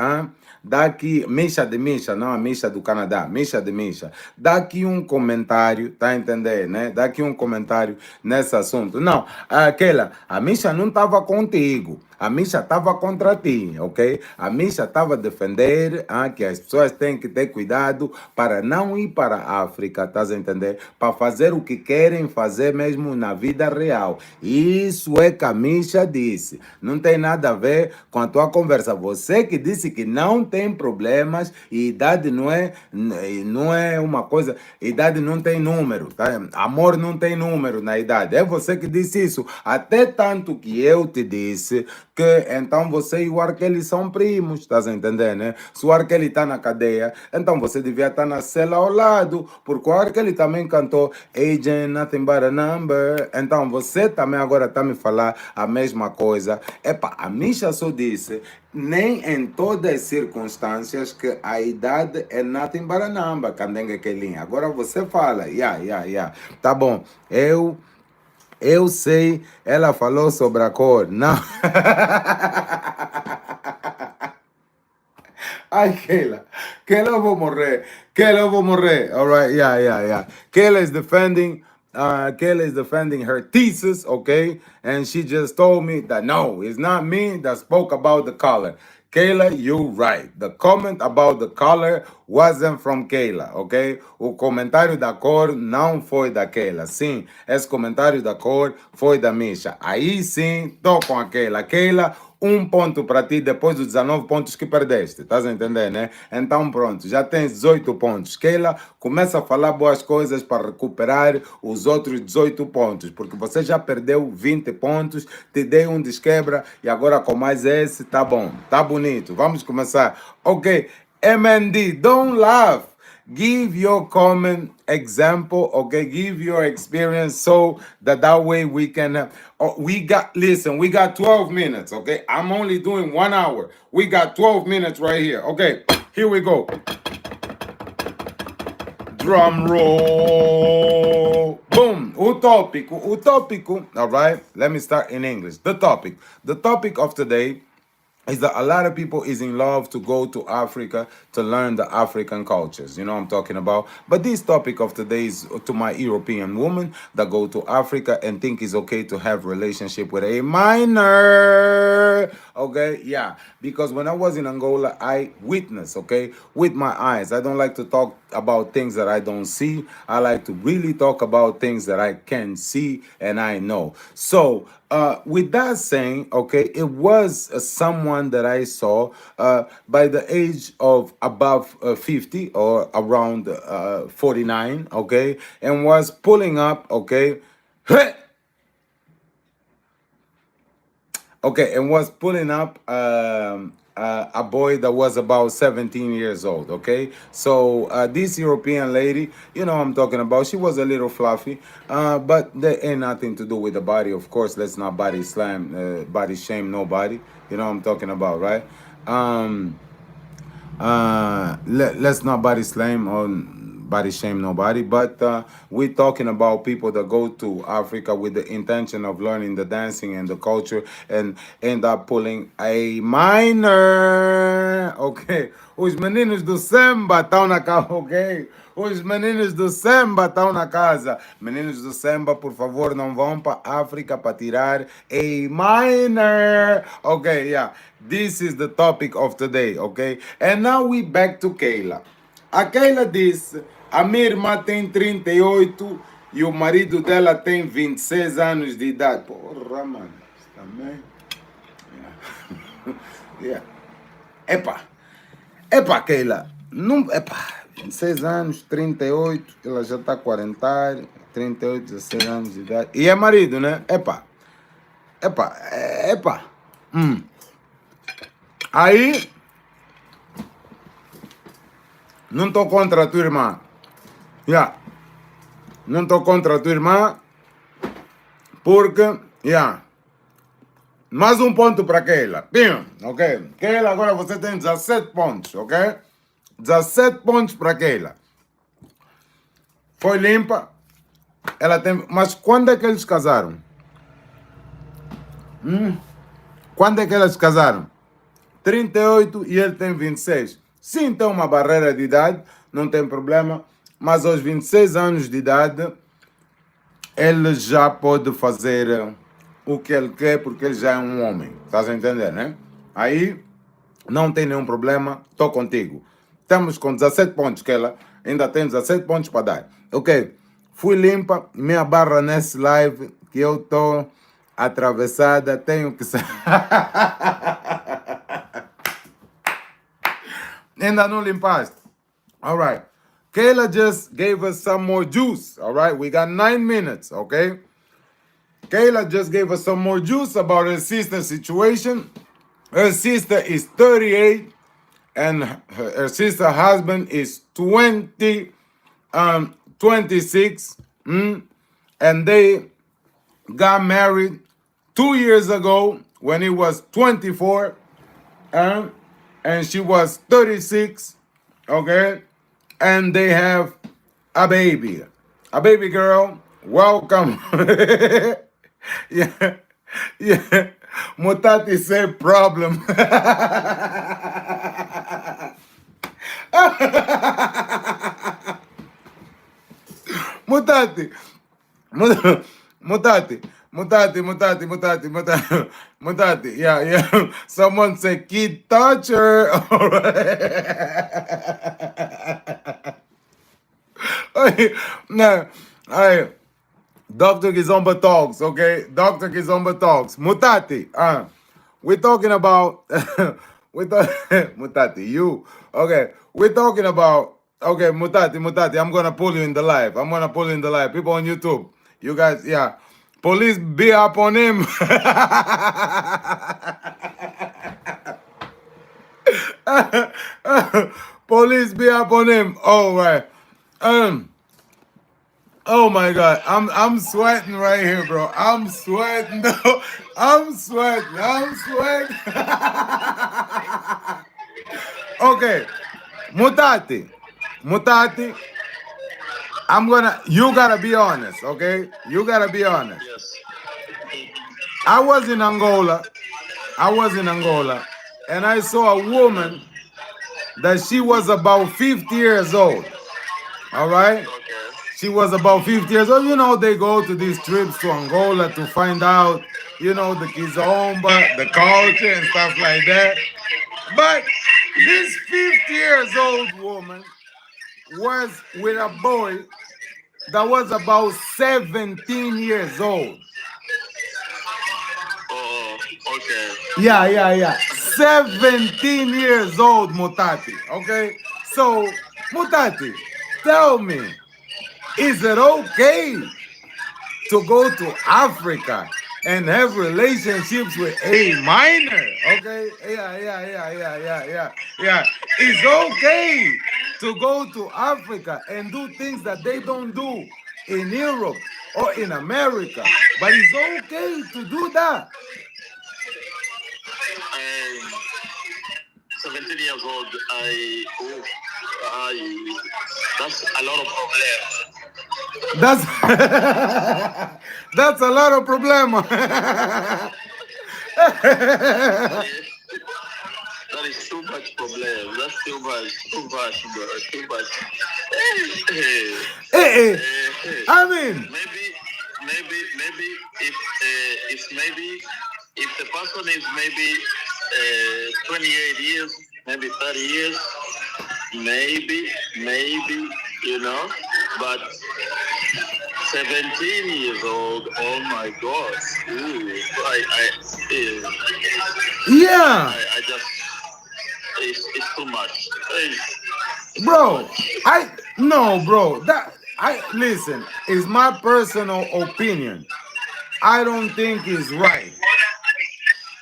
S1: daqui, Misha de Misha, não a Misha do Canadá, Misha de Misha. Daqui um comentário, tá a entender, né? Daqui um comentário nesse assunto. Não, aquela, a Misha não estava contigo. A Misha estava contra ti, ok? A Misha estava a defender que as pessoas têm que ter cuidado para não ir para a África, estás a entender? Para fazer o que querem fazer mesmo na vida real. Isso é que a Misha disse. Não tem nada a ver com a tua conversa. Você que disse que não tem problemas e idade não é uma coisa, idade não tem número, tá? Amor não tem número na idade. É você que disse isso. Até tanto que eu te disse que então você e o Arkeli são primos, estás a entender, né? Se o Arkeli está na cadeia, então você devia estar na cela ao lado, porque o Arkeli também cantou Agent Nothing But a Number, então você também agora está me falar a mesma coisa. Epa, a Misha só disse, nem em todas as circunstâncias que a idade é nothing but a number, candenga Kelinha. Agora você fala, yeah. Tá bom, eu sei, ela falou sobre a cor. Não. Ai, Kayla. Kayla, eu vou morrer. Kayla, eu vou morrer. All right, yeah. Kayla is defending her thesis, okay? And she just told me that no, it's not me that spoke about the color. Kayla, you're right. The comment about the color wasn't from Kayla, ok? O comentário da cor não foi da Kayla. Sim, esse comentário da cor foi da Misha. Aí sim, tô com a Kayla. Kayla, um ponto para ti depois dos 19 pontos que perdeste. Estás a entender, né? Então pronto, já tens 18 pontos. Keila, começa a falar boas coisas para recuperar os outros 18 pontos, porque você já perdeu 20 pontos, te dei um desquebra e agora com mais esse, tá bom, tá bonito. Vamos começar. Ok, MND, don't laugh. Give your comment example, okay? Give your experience so that way we can. We got 12 minutes, okay? I'm only doing 1 hour. We got 12 minutes right here, okay? Here we go. Drum roll. Boom. Utópico. All right. Let me start in English. The topic of today is that a lot of people is in love to go to Africa to learn the African cultures. You know what I'm talking about? But this topic of today is to my European woman that go to Africa and think it's okay to have relationship with a minor. Okay, yeah. Because when I was in Angola, I witnessed, okay, with my eyes. I don't like to talk about things that I don't see. I like to really talk about things that I can see and I know. So, with that saying, okay, it was someone that I saw by the age of above 50 or around 49, okay, and was pulling up, okay, okay, and was pulling up a boy that was about 17 years old, okay? So this European lady, you know what I'm talking about, she was a little fluffy, but there ain't nothing to do with the body. Of course, let's not body shame nobody. You know what I'm talking about, right? Let's not body shame nobody, but we're talking about people that go to Africa with the intention of learning the dancing and the culture and end up pulling a minor. Okay, os meninos do samba estão na casa, ok? Os meninos do samba estão na casa. Meninos do samba, por favor, não vão para África para tirar a minor. Okay, yeah. This is the topic of today, okay? And now we back to Kayla. A Keila disse, a minha irmã tem 38 e o marido dela tem 26 anos de idade. Porra, mano, isso também. Yeah. Epa, Keila, não, epa, 26 anos, 38, ela já está 40, 38, 16 anos de idade. E é marido, né? Epa. Aí, não estou contra a tua irmã. Yeah. Não estou contra a tua irmã, porque, yeah. Mais um ponto para Keila. Pim, ok? Keila, agora você tem 17 pontos, ok? 17 pontos para Keila. Foi limpa. Ela tem. Mas quando é que eles casaram? Quando é que eles casaram? 38 e ele tem 26. Sim, tem uma barreira de idade, não tem problema. Mas aos 26 anos de idade, ele já pode fazer o que ele quer, porque ele já é um homem. Estás a entender, né? Aí, não tem nenhum problema, estou contigo. Estamos com 17 pontos, que ela ainda tem 17 pontos para dar. Ok, fui limpa, minha barra nesse live, que eu estou atravessada, tenho que sair. Ainda não limpaste. All right. Kayla just gave us some more juice. All right. We got 9 minutes. Okay. Kayla just gave us some more juice about her sister's situation. Her sister is 38 and her sister husband is 26. And they got married 2 years ago when he was 24. And she was 36. Okay. And they have a baby girl. Welcome. Yeah. Mutati said problem. Mutati. Mutati. Yeah. Someone said kid toucher. All right. No. All Dr. Kizomba talks, okay? Dr. Kizomba talks. Mutati, we're talking about, Mutati, you, okay? We're talking about, okay, Mutati, I'm gonna pull you in the live. People on YouTube, you guys, yeah. Police be up on him. Police be up on him. All right. Oh my God, I'm sweating right here, bro. I'm sweating. No, I'm sweating. Okay, Mutati. You gotta be honest, okay? You gotta be honest.
S2: Yes.
S1: I was in Angola, and I saw a woman that she was about 50 years old. All right.
S2: Okay.
S1: She was about 50 years old. You know, they go to these trips to Angola to find out, the Kizomba, the culture and stuff like that. But this 50 years old woman was with a boy that was about 17 years old.
S2: Oh, okay.
S1: Yeah. 17 years old, Mutati. Okay? So, Mutati, tell me, is it okay to go to Africa and have relationships with a minor? Okay? Yeah. It's okay to go to Africa and do things that they don't do in Europe or in America. But it's okay to do that.
S2: 17 years old, that's a lot of problem.
S1: That's a lot of problem.
S2: That is too much problem. That's too much, bro. Too much.
S1: I mean,
S2: maybe if the person is maybe 28 years, maybe 30 years, maybe, but 17 years old, oh my God. Ooh,
S1: Yeah,
S2: I just, it's too much. It's too
S1: bro.
S2: much.
S1: I no, bro. That I listen. Is my personal opinion. I don't think is right.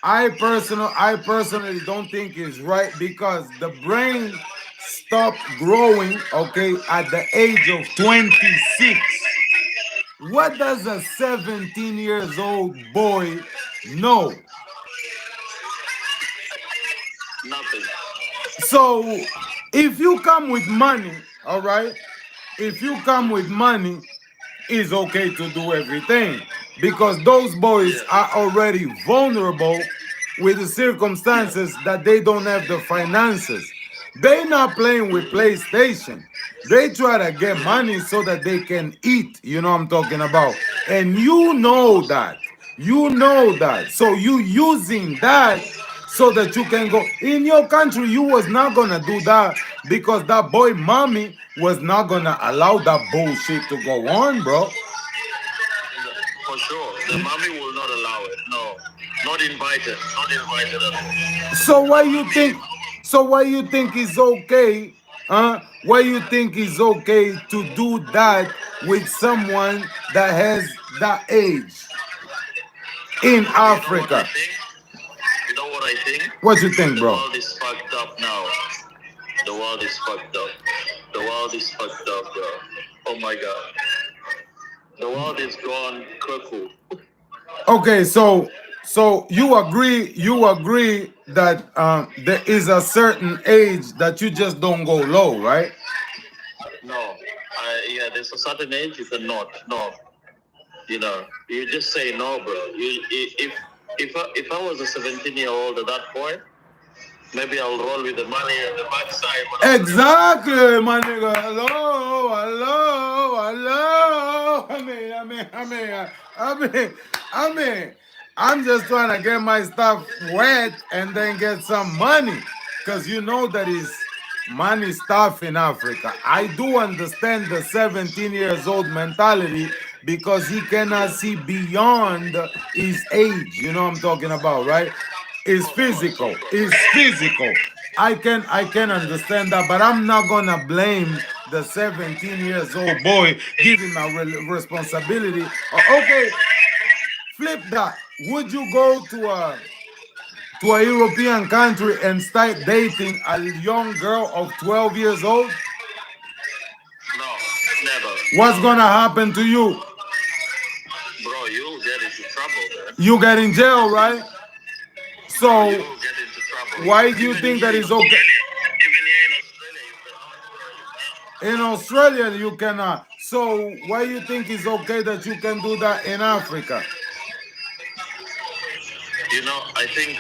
S1: I personally don't think is right because the brain stopped growing, okay, at the age of 26. What does a 17 years old boy know?
S2: Nothing.
S1: So if you come with money, all right, if you come with money, it's okay to do everything because those boys
S2: Yes.
S1: are already vulnerable with the
S2: Yes.
S1: circumstances that they don't have the finances. They not playing with PlayStation. They try to get money so that they can eat. You know what I'm talking about. And you
S2: Of
S1: know
S2: course.
S1: that. You know that. So you using that so that you can go in your country. You was not gonna do that because that boy mommy was not gonna allow that bullshit to go on, bro.
S2: For sure. The mommy will not allow it. No. Not invited. Not invited at all.
S1: So
S2: The
S1: why you
S2: mommy,
S1: think? So why you think it's okay? Why you think it's okay to do that with someone that has that age in
S2: you know what I
S1: Africa?
S2: think? You know what I think?
S1: What you think,
S2: The
S1: bro?
S2: world is fucked up now. The world is fucked up. The world is fucked up, bro. Oh my God. The world is gone cuckoo.
S1: Okay, so you agree that there is a certain age that you just don't go low, right?
S2: No. Yeah, there's a certain age you cannot. No. You just say no, bro. If I was a 17-year-old at that point, maybe I'll roll with the money and the backside, but I'll never.
S1: Exactly, my nigga. Hello. I mean, I'm just trying to get my stuff wet and then get some money. Because you know that is money stuff in Africa. I do understand the 17 years old mentality because he cannot
S2: Yeah,
S1: see beyond his age. You know what I'm talking about, right? It's
S2: of course, of
S1: physical.
S2: course.
S1: It's physical. I can understand that, but I'm not gonna blame the 17 years old boy giving my responsibility. Okay, flip that. Would you go to a European country and start dating a young girl of 12 years old?
S2: No, never.
S1: What's
S2: No,
S1: gonna happen to you?
S2: bro, you'll get into trouble, man.
S1: You get in jail, right?
S2: Bro,
S1: So
S2: you'll get into trouble.
S1: why do you
S2: Even
S1: think
S2: here
S1: that
S2: in
S1: is okay?
S2: Australia, even here in Australia, you cannot, bro. You cannot.
S1: In Australia, you cannot. So why you think it's okay that you can do that in Africa?
S2: I think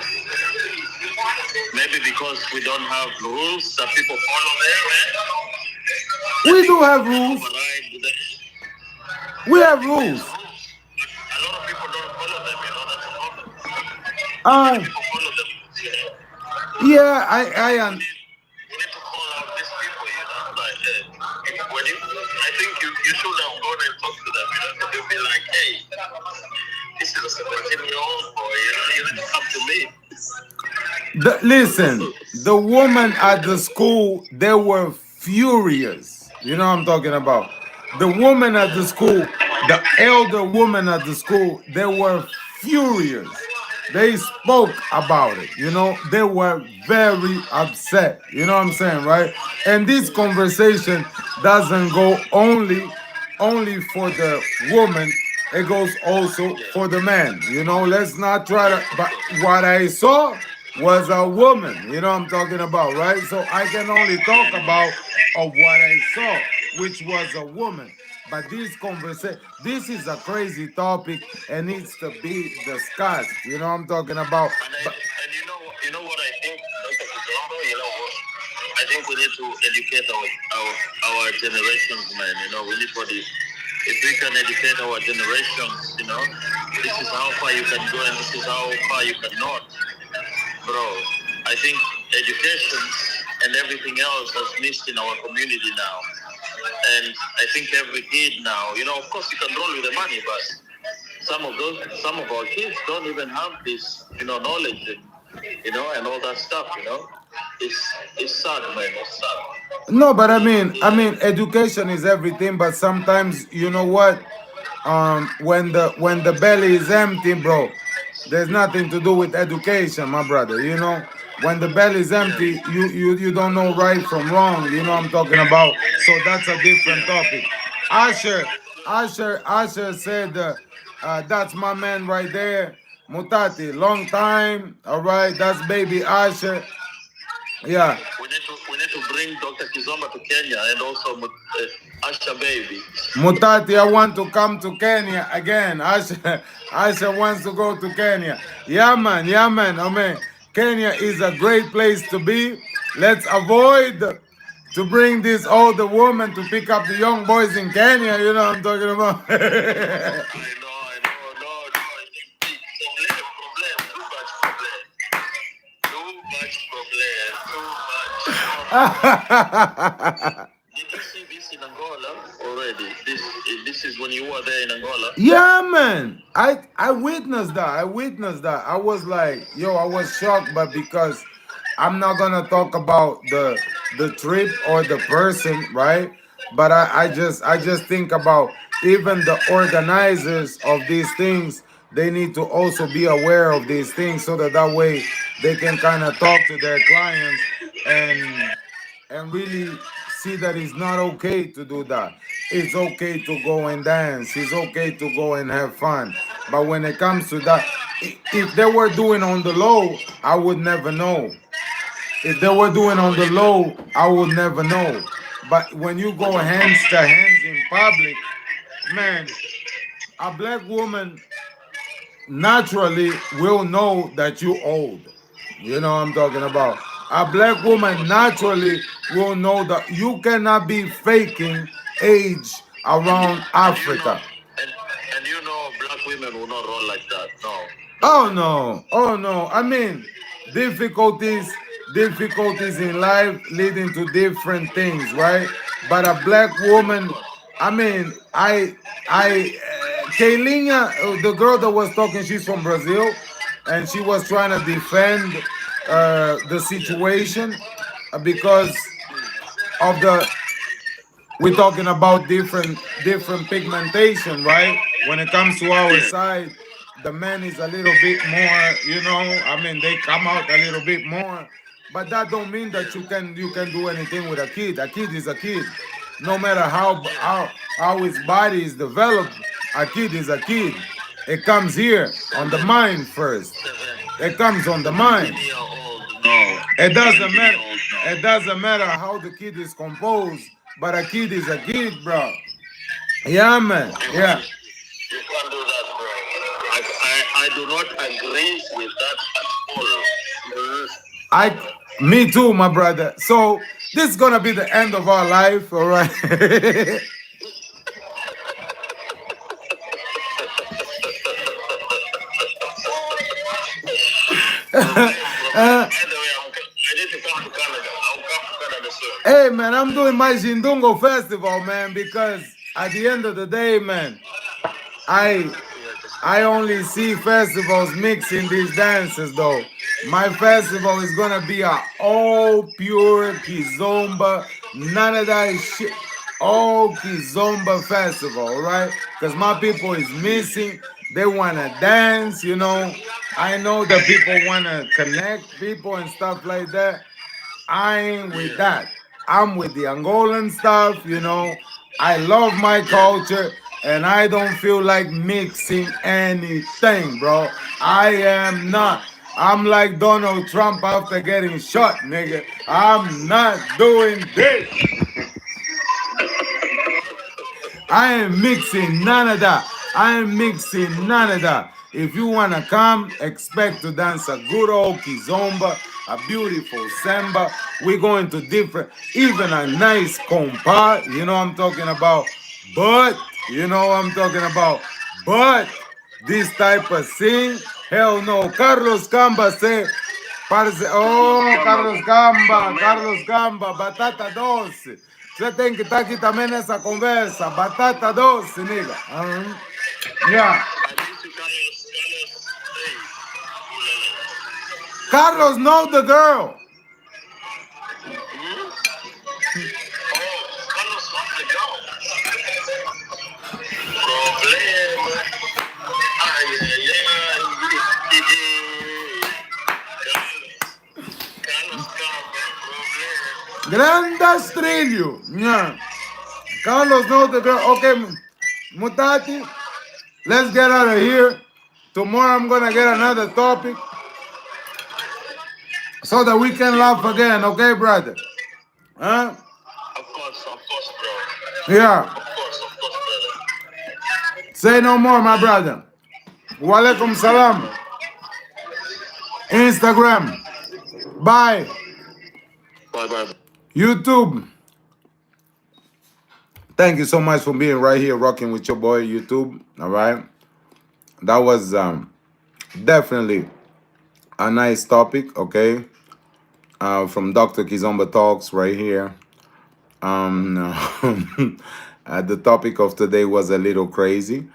S2: maybe because we don't have rules that people follow there, man. I
S1: We
S2: think
S1: do have
S2: they
S1: rules.
S2: override the.
S1: We
S2: I
S1: have
S2: think there's
S1: rules.
S2: rules, but a lot of people don't follow them. That's a problem. Not many
S1: Uh,
S2: people follow them.
S1: yeah,
S2: I think
S1: I
S2: we need to call out these people. Like when I think you should have gone and talked to them. You'll be like, hey, this is a 17-year-old boy. You need to come to me.
S1: listen, the woman at the school, they were furious. You know what I'm talking about? The woman at the school, the elder woman at the school, they were furious. They spoke about it. They were very upset. You know what I'm saying, right? And this conversation doesn't go only for the woman, it goes also
S2: Yeah.
S1: for the man. Let's not try to,
S2: Yes, of
S1: but
S2: course.
S1: what I saw was a woman. You know what I'm talking about, right? So I can only talk about of what I saw, which was a woman. But this is a crazy topic and needs to be discussed. You know what I'm talking about? But
S2: And you know what I think, Dr. Kizombo, I think we need to educate our generations, man. We need to if we can educate our generations, this is how far you can go and this is how far you cannot. Bro, I think education and everything else has missed in our community now. And I think every kid now, of course you can roll with the money, but some of our kids don't even have this, knowledge and all that stuff. It's sad, man. It's sad.
S1: No, but I mean, education is everything. But sometimes, you know what? When the belly is empty, bro, there's nothing to do with education, my brother. When the belly is
S2: Yeah,
S1: empty, you don't know right from wrong. You know what I'm talking about. So that's a different
S2: yeah,
S1: topic. Asher, Asher said, that's my man right there. Mutati, long time. All right, that's baby Asher. Yeah.
S2: we need to bring Dr. Kizomba to Kenya and also Asha Baby.
S1: Mutati, I want to come to Kenya again. Asha wants to go to Kenya. Yeah, man. Yeah, man. I mean, Kenya is a great place to be. Let's avoid to bring this older woman to pick up the young boys in Kenya. You know what I'm talking about?
S2: I know, no. Problem. Did you see this in Angola already? This is when you were there in Angola.
S1: Yeah, man. I witnessed that. I was like, yo, I was shocked, but because I'm not gonna talk about the trip or the person, right? But I just think about even the organizers of these things. They need to also be aware of these things so that way they can kind of talk to their clients and really see that it's not okay to do that. It's okay to go and dance. It's okay to go and have fun. But when it comes to that, if they were doing on the low, I would never know. If they were doing on the low, I would never know. But when you go hands to hands in public, man, a black woman naturally will know that you old. You know what I'm talking about. A black woman naturally will know that you cannot be faking age around
S2: And you know,
S1: Africa.
S2: and black women will not roll like that. No, no,
S1: Oh
S2: man.
S1: no, oh no. I mean, difficulties, difficulties in life leading to different things, right? But a black
S2: Of
S1: woman,
S2: course.
S1: I mean, Kaylinha, the girl that was talking, she's from Brazil, and she was trying to defend the
S2: Yeah.
S1: situation because of the we're talking about different pigmentation, right? When it comes to our
S2: Yeah.
S1: side, the man is a little bit more, I mean, they come out a little bit more, but that don't mean that
S2: Yeah.
S1: you can do anything with a kid. A kid is a kid, no matter how
S2: Yeah.
S1: how his body is developed. A kid is a kid. It comes here on the
S2: Seven,
S1: mind first.
S2: seven,
S1: It comes on the mind.
S2: 17-year old. No.
S1: It doesn't
S2: 17
S1: matter.
S2: year old. No.
S1: It doesn't matter how the kid is composed, but a kid is a kid, bro. Yeah, man. Yeah.
S2: You can't do that, bro. I do not agree with that at all.
S1: Me too, my brother. So this is gonna be the end of our life, all right? Uh,
S2: By the way, I need to come to Canada. I'll come to Canada soon.
S1: hey, man, I'm doing my Jindungo festival, man, because at the end of the day, man, I I only see festivals mixing these dances though. My festival is gonna be a all pure Kizomba, none of that shit. All Kizomba festival, right? Because my people is missing. They wanna dance. I know that people wanna connect people and stuff like that. I ain't with
S2: Yeah.
S1: that. I'm with the Angolan stuff. I love my
S2: Yeah.
S1: culture and I don't feel like mixing anything, bro. I am not. I'm like Donald Trump after getting shot, nigga. I'm not doing this. I ain't mixing none of that. I ain't mixing none of that. If you wanna come, expect to dance a good old kizomba, a beautiful samba. We're going to different, even a nice compa. You know what I'm talking about. But you know what I'm talking about. But this type of thing, hell no. Carlos Camba said, Parce... Oh, Carlos Gamba, batata doce. Você tem que estar aqui também nessa conversa. Batata doce, nigga. Yeah.
S2: At least you hey.
S1: Carlos know the girl.
S2: Hmm? Oh, Carlos wants to go. Problema. Ay, ay, ay. Carlos Gamba, problema.
S1: Grandes trilho. Yeah. Carlos know the girl. Okay, Mutati, let's get out of here. Tomorrow I'm gonna get another topic so that we can laugh again, okay, brother? Huh?
S2: Of course, bro.
S1: Yeah.
S2: Of course, brother.
S1: Say no more, my brother. Walaikum salam. Instagram. Bye.
S2: Bye.
S1: YouTube. Thank you so much for being right here rocking with your boy YouTube. All right. That was definitely a nice topic, okay? From Dr. Kizomba Talks right here. The topic of today was a little crazy,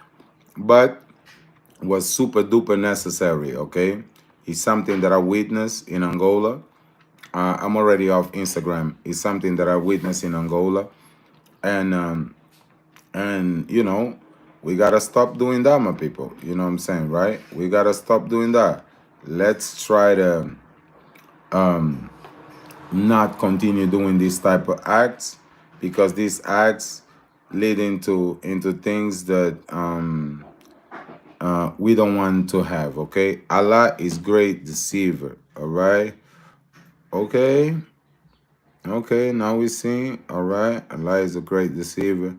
S1: but was super duper necessary, okay? It's something that I witnessed in Angola. I'm already off Instagram. It's something that I witnessed in Angola. And you know, we gotta stop doing that, my people. You know what I'm saying, right? We gotta stop doing that. Let's try to not continue doing this type of acts, because these acts lead into things that we don't want to have. Okay, Allah is great deceiver. All right. Okay. Now we see. All right. Allah is a great deceiver.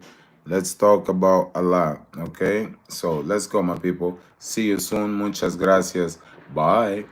S1: Let's talk about Allah. Okay. So let's go, my people. See you soon. Muchas gracias. Bye.